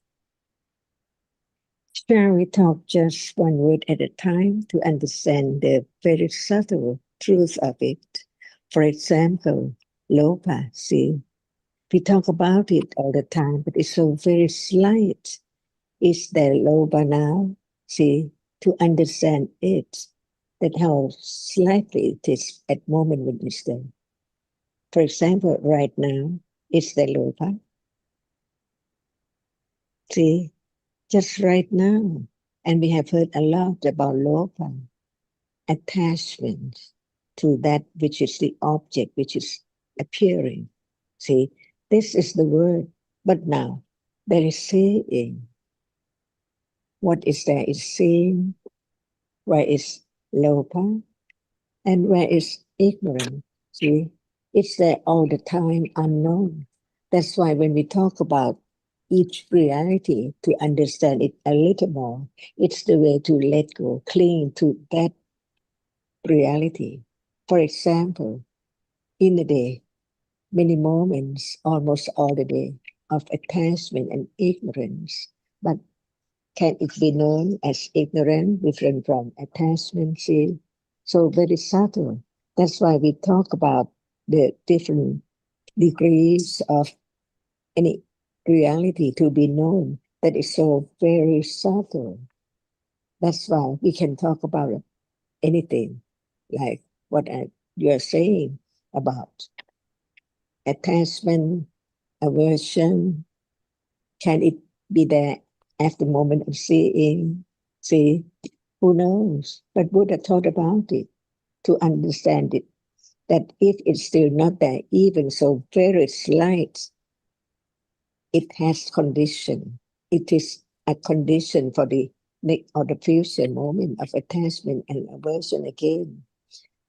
Speaker 6: Shall we talk just one word at a time to understand the very subtle truth of it? For example, lopa, see, we talk about it all the time, but it's so very slight. Is there lopa now? See, to understand it, that how slightly it is at moment when it's there. For example, right now, is there lopa? See, just right now. And we have heard a lot about lopa, attachment to that which is the object, which is appearing. See, this is the word. But now, there is seeing. What is there is seeing. Where is lopa? And where is ignorance? See, it's there all the time, unknown. That's why when we talk about each reality, to understand it a little more, it's the way to let go, cling to that reality. For example, in a day, many moments, almost all the day, of attachment and ignorance. But can it be known as ignorant, different from attachment? See, so very subtle. That's why we talk about the different degrees of any reality to be known that is so very subtle. That's why we can talk about anything, like what you are saying about attachment, aversion. Can it be there at the moment of seeing? See, who knows? But Buddha taught about it to understand it, that if it's still not there, even so very slight, it has condition. It is a condition for the next or the future moment of attachment and aversion again.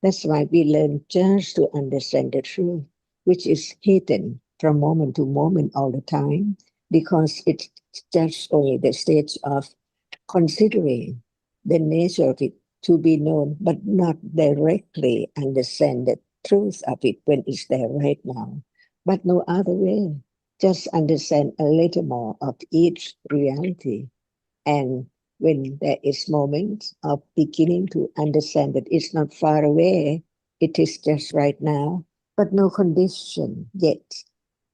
Speaker 6: That's why we learn just to understand the truth, which is hidden from moment to moment all the time, because it's just only the stage of considering the nature of it to be known, but not directly understand the truth of it when it's there right now. But no other way. Just understand a little more of each reality. And when there is moments of beginning to understand that it's not far away, it is just right now, but no condition yet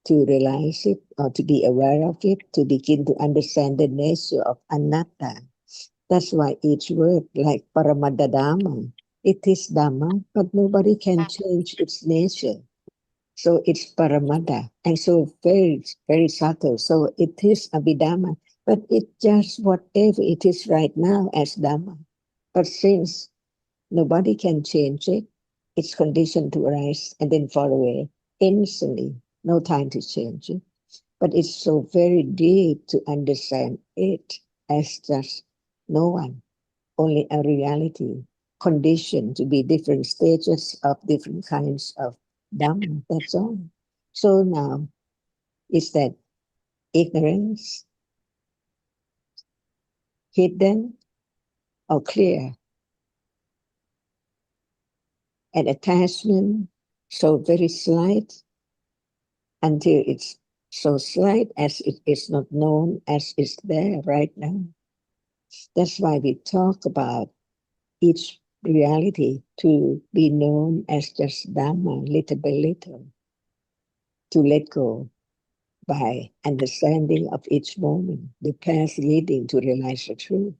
Speaker 6: to realize it or to be aware of it, to begin to understand the nature of anatta. That's why each word, like Dhamma, it is Dhamma, but nobody can change its nature. So it's Paramada, and so very, very subtle. So it is Abhidhamma, but it just whatever it is right now as Dhamma. But since nobody can change it, it's conditioned to arise and then fall away instantly, no time to change it. But it's so very deep to understand it as just no one, only a reality, conditioned to be different stages of different kinds of Dhamma, that's all. So now, is that ignorance, hidden, or clear? And attachment, so very slight, until it's so slight as it is not known as it's there right now. That's why we talk about each reality to be known as just Dhamma, little by little, to let go by understanding of each moment, the path leading to realize the truth.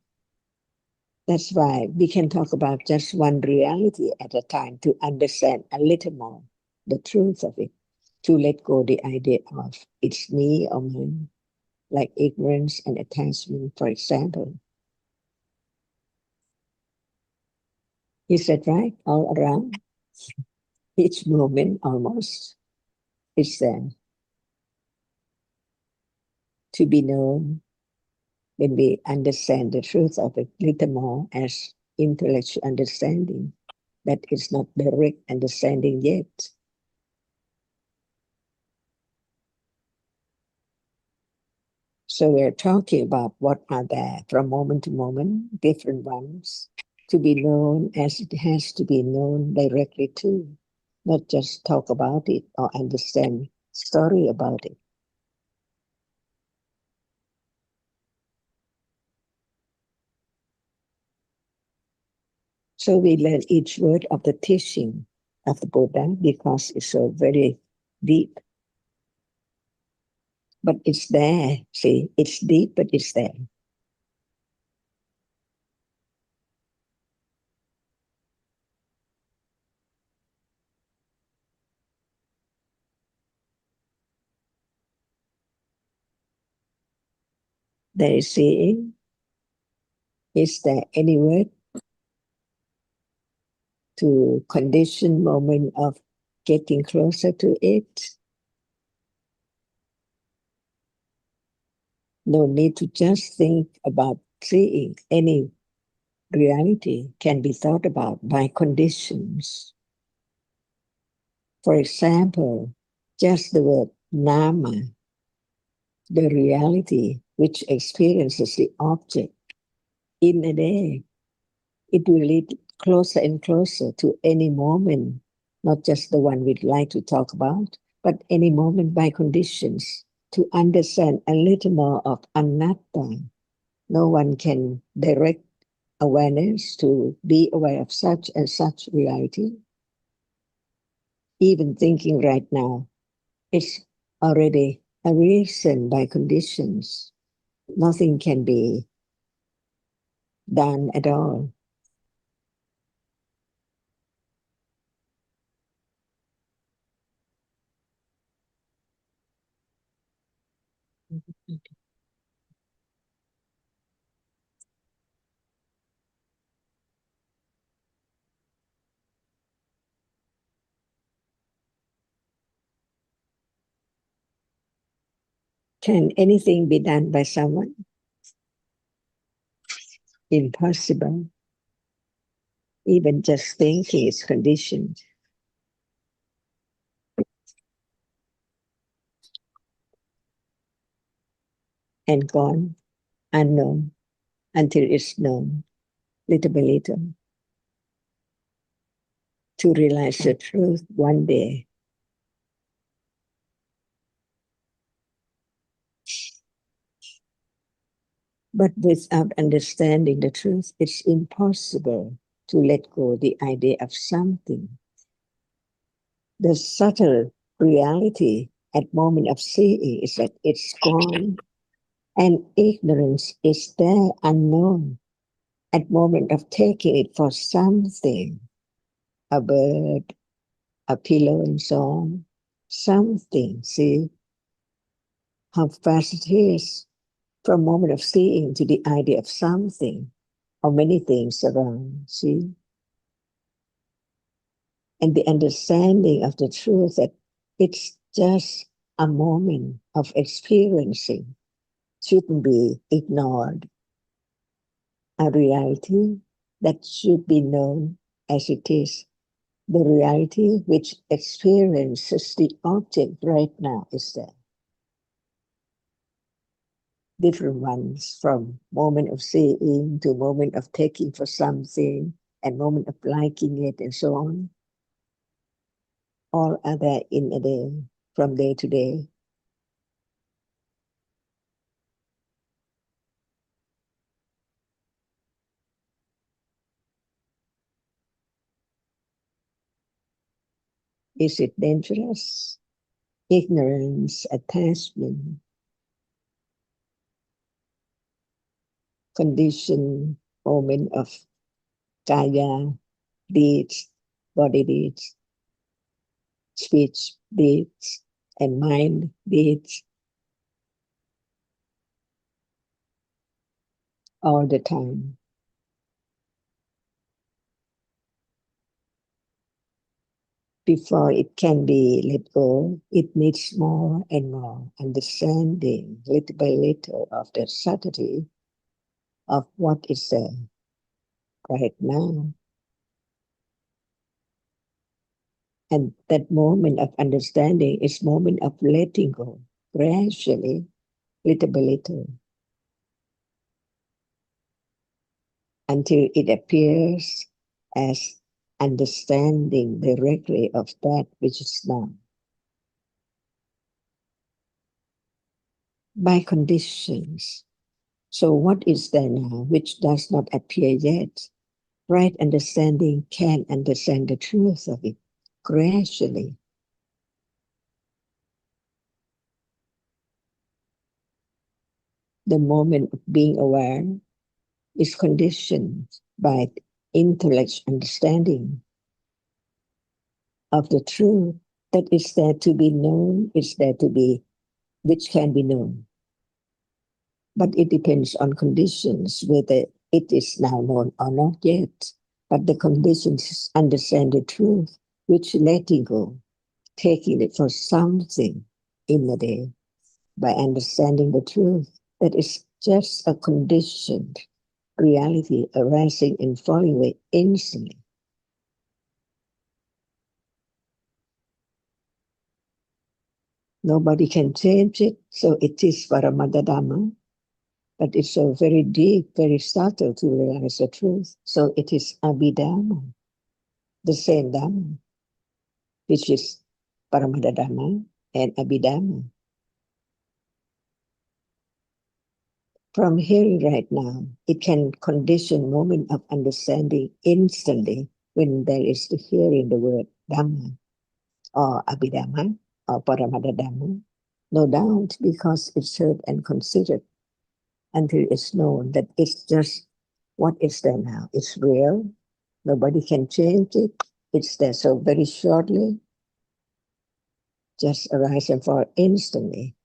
Speaker 6: That's why we can talk about just one reality at a time to understand a little more the truth of it, to let go the idea of it's me or mine, like ignorance and attachment, for example. Is that right? All around, each moment almost is there to be known when we understand the truth of it little more as intellectual understanding. That is not direct understanding yet. So we're talking about what are there from moment to moment, different ones, to be known as it has to be known directly too, not just talk about it or understand story about it. So we learn each word of the teaching of the Buddha because it's so very deep. But it's there, see, it's deep, but it's there. There is seeing. Is there any word to condition moment of getting closer to it? No need to just think about seeing. Any reality can be thought about by conditions. For example, just the word nama, the reality which experiences the object in a day, it will lead closer and closer to any moment, not just the one we'd like to talk about, but any moment by conditions to understand a little more of anatta. No one can direct awareness to be aware of such and such reality. Even thinking right now, it's already a reason by conditions. Nothing can be done at all. Can anything be done by someone? Impossible. Even just thinking is conditioned. And gone, unknown, until it's known, little by little. To realize the truth one day. But without understanding the truth, it's impossible to let go the idea of something. The subtle reality at moment of seeing is that it's gone, and ignorance is there, unknown, at moment of taking it for something, a bird, a pillow, and so on. Something, see how fast it is from moment of seeing to the idea of something, or many things around, see? And the understanding of the truth that it's just a moment of experiencing shouldn't be ignored. A reality that should be known as it is. The reality which experiences the object right now is there. Different ones, from moment of seeing to moment of taking for something and moment of liking it and so on. All are there in a day, from day to day. Is it dangerous? Ignorance, attachment, condition, moment of kaya, deeds, body deeds, speech deeds, and mind deeds all the time. Before it can be let go, it needs more and more understanding, little by little, of the subtlety of what is there right now. And that moment of understanding is moment of letting go, gradually, little by little, until it appears as understanding directly of that which is now. By conditions. So what is there now which does not appear yet? Right understanding can understand the truth of it gradually. The moment of being aware is conditioned by intellect understanding of the truth that is there to be known, is there to be, which can be known. But it depends on conditions, whether it is now known or not yet. But the conditions understand the truth, which letting go, taking it for something in the day, by understanding the truth, that is just a conditioned reality arising and falling away instantly. Nobody can change it, so it is Dhamma. But it's so very deep, very subtle to realize the truth. So it is Abhidhamma, the same Dhamma, which is Dhamma and Abhidhamma. From hearing right now, it can condition moment of understanding instantly when there is the hearing the word Dhamma or Abhidhamma or Dhamma. No doubt, because it's heard and considered until it's known that it's just what is there now. It's real. Nobody can change it. It's there so very shortly, just arise and fall instantly.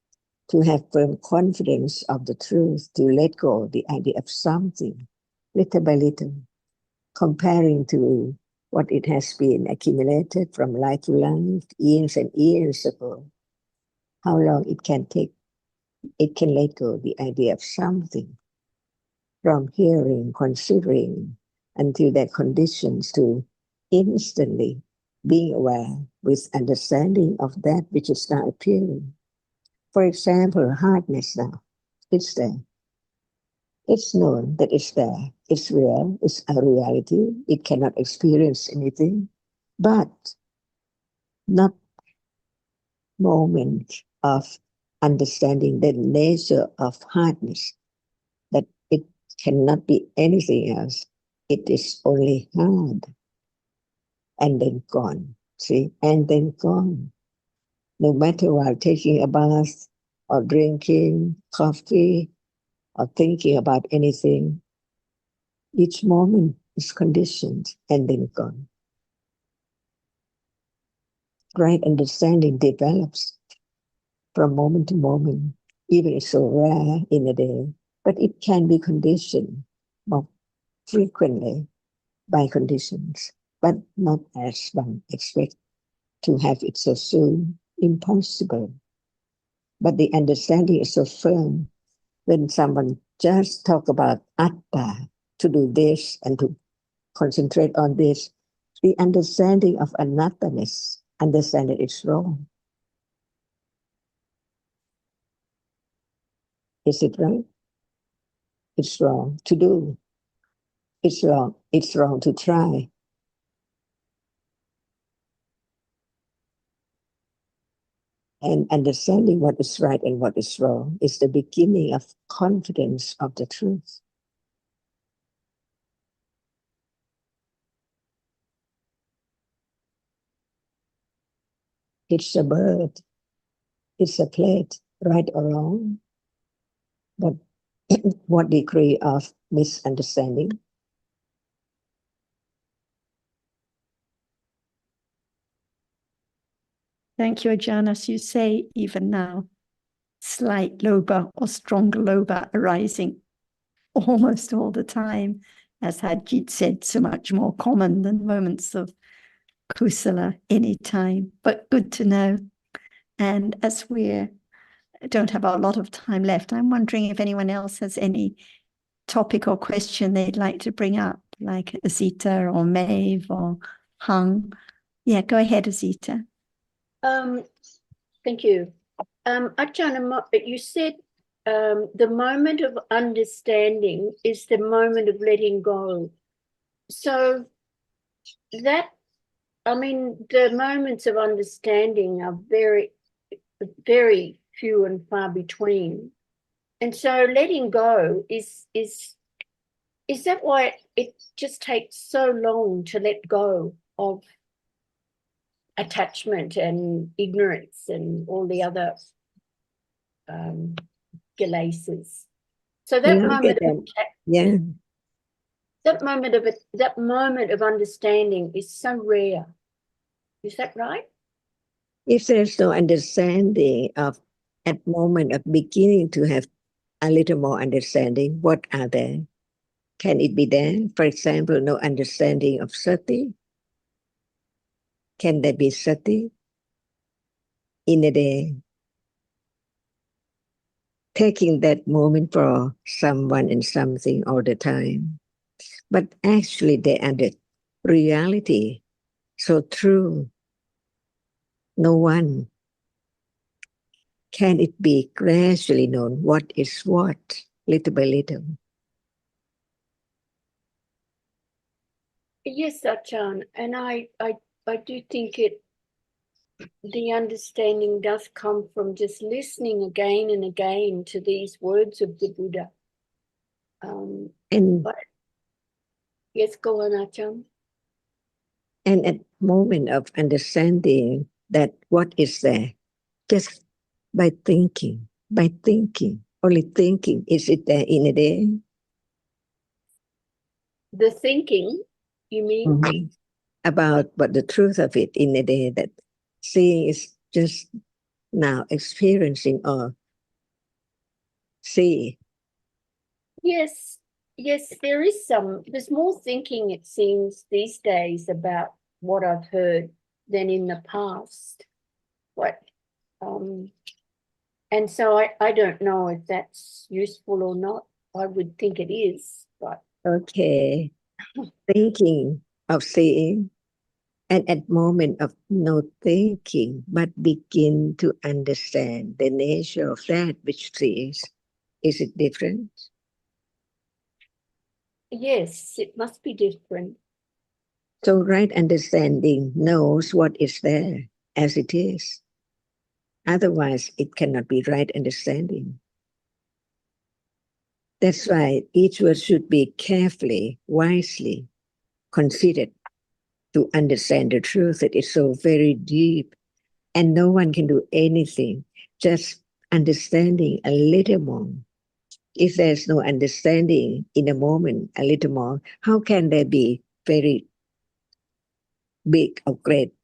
Speaker 6: To have firm confidence of the truth, to let go the idea of something, little by little, comparing to what it has been accumulated from life to life, years and years ago, how long it can take, it can let go the idea of something, from hearing, considering, until that conditions to instantly being aware with understanding of that which is now appearing. For example, hardness now, it's there. It's known that it's there. It's real. It's a reality. It cannot experience anything, but not moment of understanding the nature of hardness, that it cannot be anything else. It is only hard and then gone. See, and then gone. No matter while taking a bath or drinking coffee or thinking about anything, each moment is conditioned and then gone. Right understanding develops from moment to moment, even it's so rare in a day, but it can be conditioned more frequently by conditions, but not as one expects to have it so soon. Impossible. But the understanding is so firm when someone just talk about atta, to do this and to concentrate on this, the understanding of anatthaness, understand that it's wrong. Is it right? It's wrong to do. It's wrong. It's wrong to try. And understanding what is right and what is wrong is the beginning of confidence of the truth. it's a bird, it's a plate, right or wrong. But what degree of misunderstanding?
Speaker 1: Thank you, Ajahn. As you say, even now, slight loba or stronger loba arising almost all the time, as Hadjit said, so much more common than moments of kusala anytime, but good to know. And as we don't have a lot of time left, I'm wondering if anyone else has any topic or question they'd like to bring up, like Azita or Maeve or Hung. Yeah, go ahead, Azita.
Speaker 9: Thank you. Ajahn, you said the moment of understanding is the moment of letting go. So that, I mean, the moments of understanding are very, very few and far between. And so letting go is that why it just takes so long to let go of attachment and ignorance and all the other glaces? So that moment that moment of understanding is so rare. Is that right?
Speaker 6: If there's no understanding of at moment of beginning to have a little more understanding, what are there? Can it be there? For example, no understanding of sati. Can there be sati in a day? Taking that moment for someone and something all the time. But actually they are the reality. So true. No one. Can it be gradually known what is what, little by little?
Speaker 9: Yes, Ajahn, and I do think the understanding does come from just listening again and again to these words of the Buddha. But yes, go on, Ajahn.
Speaker 6: And at moment of understanding that what is there, just by thinking, only thinking, is it there in a day?
Speaker 9: The thinking, you mean?
Speaker 6: Mm-hmm. About what the truth of it in a day, that seeing is just now experiencing or see.
Speaker 9: Yes, there's more thinking, it seems, these days about what I've heard than in the past. And so I don't know if that's useful or not. I would think it is, but
Speaker 6: okay. Thinking of seeing, and at moment of no thinking, but begin to understand the nature of that which sees. Is it different?
Speaker 9: yes, it must be different.
Speaker 6: So right understanding knows what is there as it is. Otherwise, it cannot be right understanding. That's why each word should be carefully, wisely considered to understand the truth. That is so very deep, and no one can do anything, just understanding a little more. If there's no understanding in a moment a little more, how can there be very big or great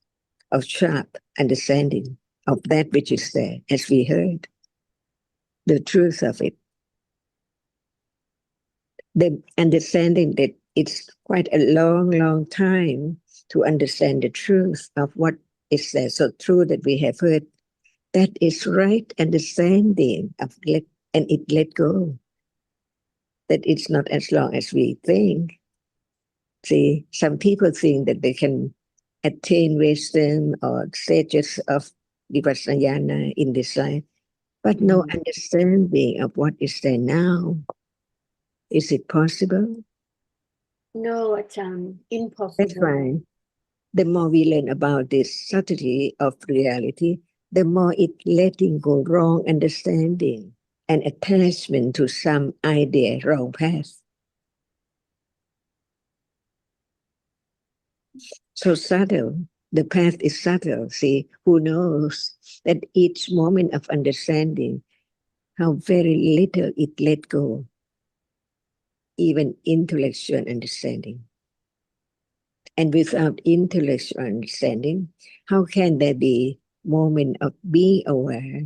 Speaker 6: or sharp understanding of that which is there, as we heard, the truth of it? The understanding that it's quite a long, long time to understand the truth of what is there, so true that we have heard, that is right understanding of and it let go. That it's not as long as we think. See, some people think that they can attain wisdom or stages of vipassana in this life, but no understanding of what is there now. Is it possible?
Speaker 9: No, it's impossible.
Speaker 6: That's why the more we learn about this subtlety of reality, the more it letting go wrong understanding and attachment to some idea, wrong path. So subtle, The path is subtle. See, who knows that each moment of understanding, how very little it let go, even intellectual understanding. And without intellectual understanding, how can there be moment of being aware?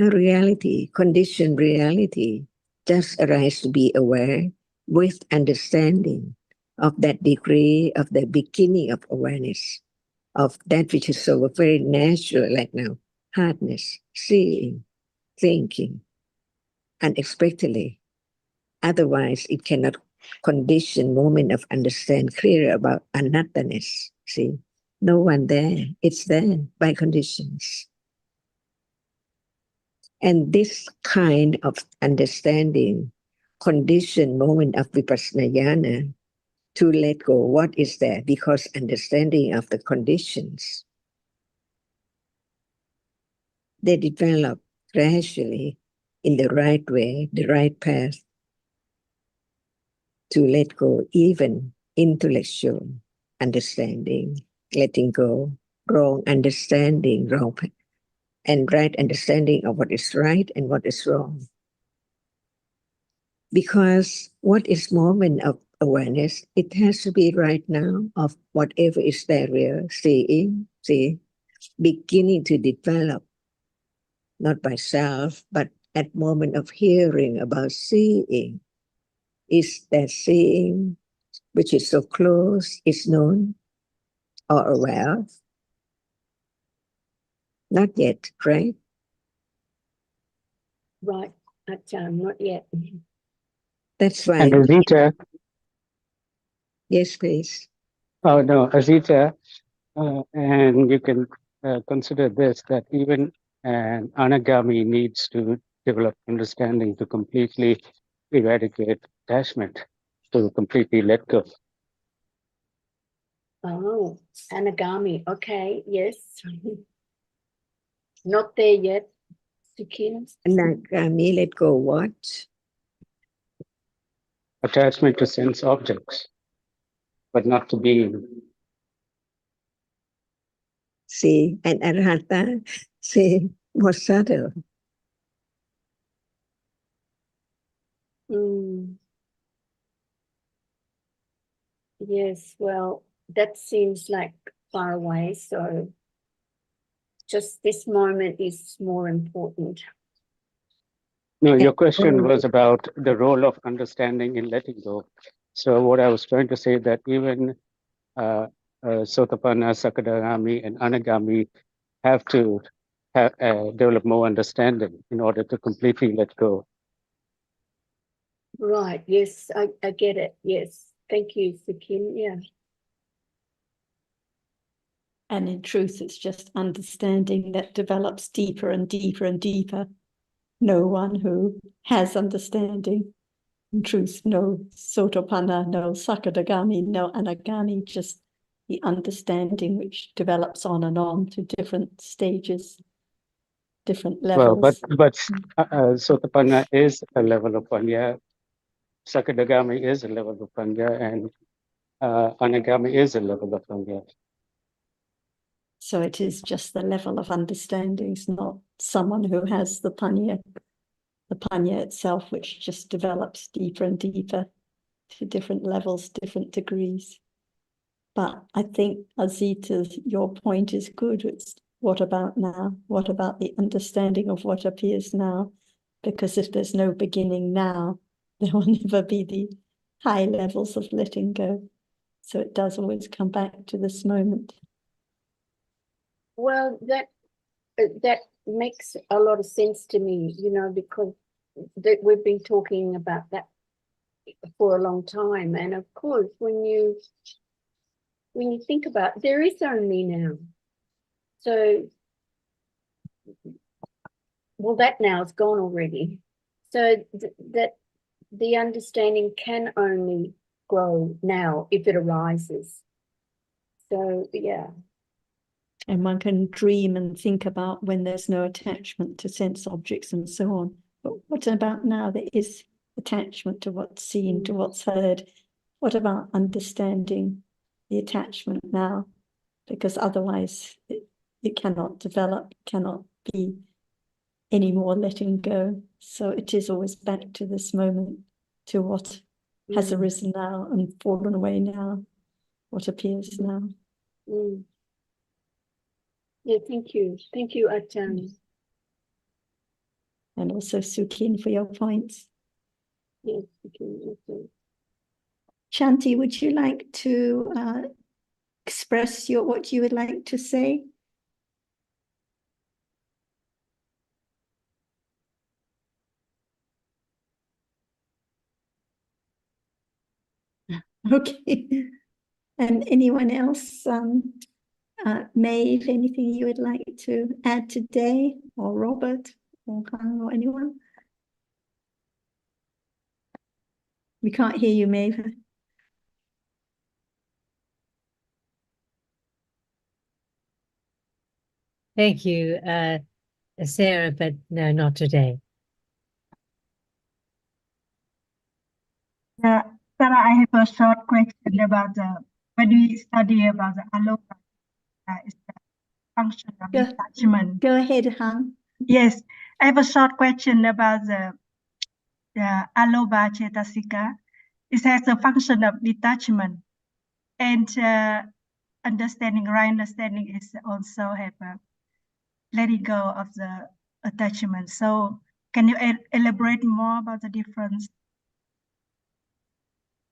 Speaker 6: A reality, conditioned reality, just arise to be aware with understanding of that degree of the beginning of awareness, of that which is so very natural like now, hardness, seeing, thinking, unexpectedly. Otherwise, it cannot condition moment of understand clear about anothness. See, no one there. It's there by conditions. And this kind of understanding, condition moment of vipassana jnana to let go what is there, because understanding of the conditions, they develop gradually in the right way, the right path to let go even intellectual understanding, letting go wrong understanding, wrong and right understanding of what is right and what is wrong. Because what is moment of awareness, it has to be right now of whatever is there, real, seeing, see, beginning to develop, not by self, but at moment of hearing about seeing. Is that seeing, which is so close, is known or aware of? Not yet, right?
Speaker 9: Right, not yet.
Speaker 6: That's why.
Speaker 5: And Azita,
Speaker 6: Yes, please.
Speaker 5: oh no, Azita, and you can consider this, that even an anagami needs to develop understanding to completely eradicate attachment, to completely let go.
Speaker 9: Oh, anagami. Okay, yes. Not there yet, Sukin.
Speaker 6: Anagami, let go what?
Speaker 5: Attachment to sense objects, but not to being.
Speaker 6: See, and Arhata, see, more subtle.
Speaker 9: Mm. Yes, well, that seems like far away, so just this moment is more important.
Speaker 5: No, your question was about the role of understanding in letting go. So what I was trying to say, that even Sotapanna, Sakadagami, and Anagami have to develop more understanding in order to completely let go.
Speaker 9: Right, yes, I get it. Yes, thank you, Sukin. Yeah.
Speaker 1: And in truth, it's just understanding that develops deeper and deeper and deeper. No one who has understanding. In truth, no Sotapanna, no Sakadagami, no Anagami, just the understanding which develops on to different stages, different levels.
Speaker 5: Well, but Sotapanna is a level of Panya, Sakadagami is a level of Panya, and Anagami is a level of Panya.
Speaker 1: So it is just the level of understanding. It's not someone who has the panya itself, which just develops deeper and deeper to different levels, different degrees. But I think, Azita, your point is good. It's what about now? What about the understanding of what appears now? Because if there's no beginning now, there will never be the high levels of letting go. So it does always come back to this moment.
Speaker 9: Well, that makes a lot of sense to me, because we've been talking about that for a long time. And of course, when you think about, there is only now. So, well, that now is gone already. So that the understanding can only grow now if it arises. So, yeah.
Speaker 1: And one can dream and think about when there's no attachment to sense objects and so on. But what about now there is attachment to what's seen, to what's heard? What about understanding the attachment now? because otherwise it cannot develop, cannot be any more letting go. So it is always back to this moment, to what has arisen now and fallen away now, what appears now.
Speaker 9: Yeah, thank you. Thank you, Ajahn.
Speaker 1: And also Sukin for your points.
Speaker 9: Yes, okay.
Speaker 1: Shanti, would you like to express what you would like to say? Okay. And anyone else? Maeve, anything you would like to add today, or Robert, or Hang, or anyone? We can't hear you, Maeve.
Speaker 10: Thank you, Sarah, but no, not today.
Speaker 11: Sarah, I have a short question about when we study about the aloha, is the function of detachment.
Speaker 1: Go ahead, Han.
Speaker 11: Yes, I have a short question about the aloha cetasika. It has a function of detachment, and right understanding is also have a letting go of the attachment. So can you elaborate more about the difference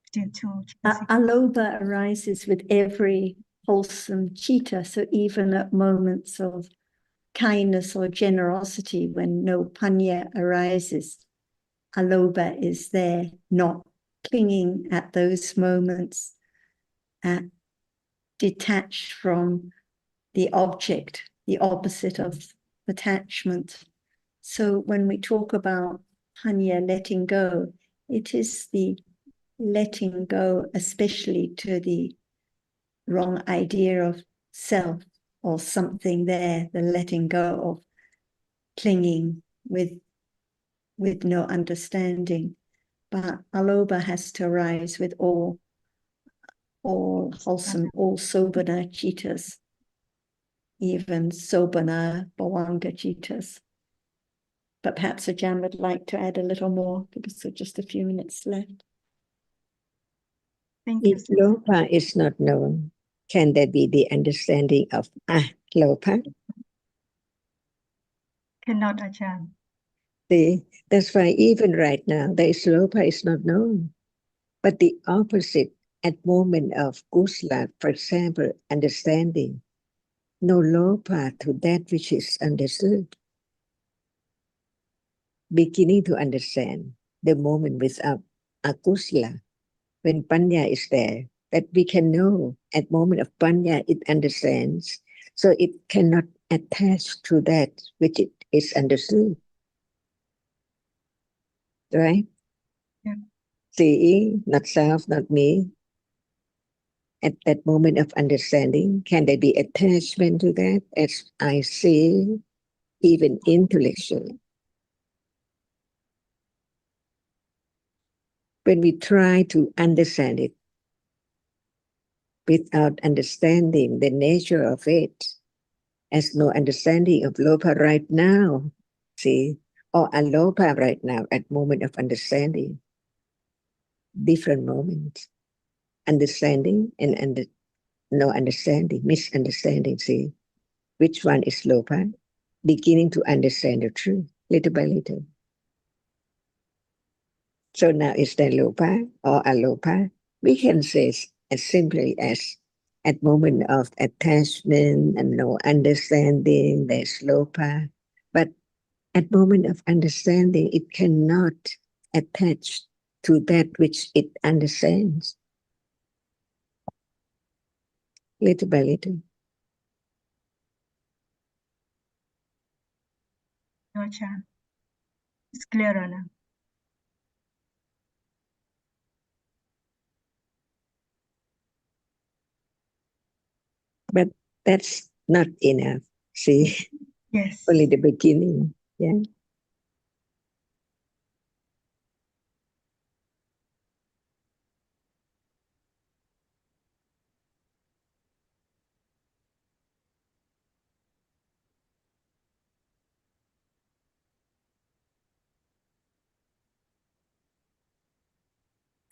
Speaker 11: between two?
Speaker 1: Aloha arises with every wholesome citta. So even at moments of kindness or generosity, when no panya arises, aloha is there, not clinging at those moments, detached from the object, the opposite of attachment. So when we talk about panya, letting go, it is the letting go, especially to the wrong idea of self or something there, the letting go of clinging with no understanding. But aloha has to arise with all wholesome, all sobana cittas, even sobana bhavanga cittas. But perhaps Ajahn would like to add a little more because there's just a few minutes left.
Speaker 11: Thank you.
Speaker 6: If lopa is not known, can there be the understanding of lopa?
Speaker 11: Cannot, Ajahn.
Speaker 6: That's why even right now, there is lopa is not known. But the opposite, at moment of kusala, for example, understanding, no lopa to that which is understood. Beginning to understand the moment without akusala, when panya is there, that we can know at moment of panya it understands, so it cannot attach to that which it is understood. Right?
Speaker 11: Yeah.
Speaker 6: See, not self, not me. At that moment of understanding, can there be attachment to that as I see, even intellectually? When we try to understand it without understanding the nature of it, as no understanding of lopa right now, see, or alopa right now at moment of understanding, different moments, understanding and no understanding, misunderstanding, see, which one is lopa? Beginning to understand the truth, little by little. So now is there lopa or alopa? We can say as simply as at moment of attachment and no understanding, there's lopa. But at moment of understanding, it cannot attach to that which it understands. Little by little.
Speaker 11: No, Ajahn. It's clearer now.
Speaker 6: But that's not enough. See,
Speaker 11: Yes.
Speaker 6: only the beginning. Yeah.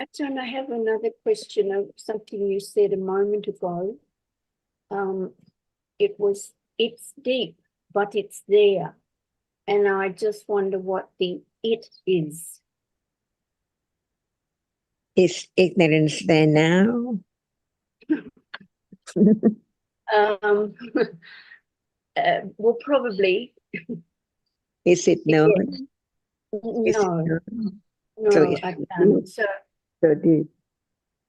Speaker 9: Ajahn, I have another question of something you said a moment ago. It's deep, but it's there. And I just wonder what the it is.
Speaker 6: Is ignorance there now?
Speaker 9: Well, probably.
Speaker 6: Is it known? Is it
Speaker 9: No,
Speaker 6: known?
Speaker 9: no,
Speaker 6: So it's
Speaker 9: Ajahn. So
Speaker 6: so deep.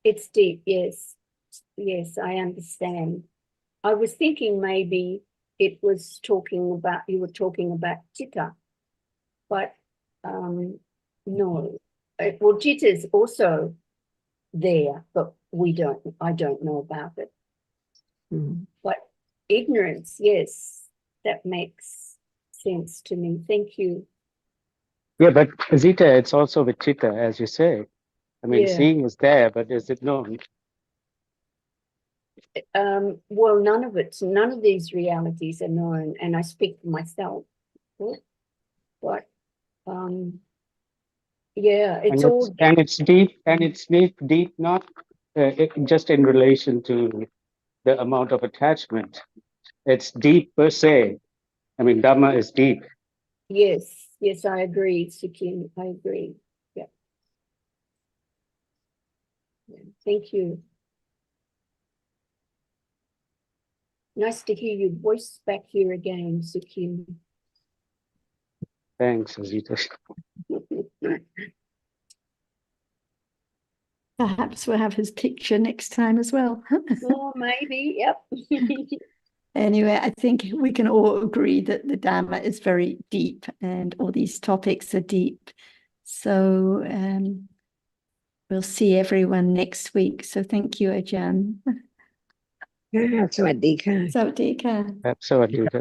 Speaker 9: it's deep, yes. Yes, I understand. I was thinking maybe it was you were talking about chitta, but no. Well, chitta is also there, but I don't know about it.
Speaker 6: Mm.
Speaker 9: But ignorance, yes, that makes sense to me. Thank you.
Speaker 5: Yeah, but Zita, it's also with chitta, as you say. I mean,
Speaker 9: Yeah.
Speaker 5: seeing is there, but is it known?
Speaker 9: Well, none of these realities are known, and I speak for myself. But yeah, it's all
Speaker 5: And it's deep, and it's deep not just in relation to the amount of attachment. It's deep per se. I mean, Dhamma is deep.
Speaker 9: yes, I agree, Sikhin. I agree. Yeah. Thank you. Nice to hear your voice back here again, Sikhin.
Speaker 5: Thanks, Zita.
Speaker 1: Perhaps we'll have his picture next time as well.
Speaker 9: Oh, maybe, yep.
Speaker 1: Anyway, I think we can all agree that the Dhamma is very deep and all these topics are deep. So we'll see everyone next week. So thank you, Ajahn.
Speaker 6: สวัสดีค่ะ
Speaker 1: Sawadee ka.
Speaker 5: That's so Zita.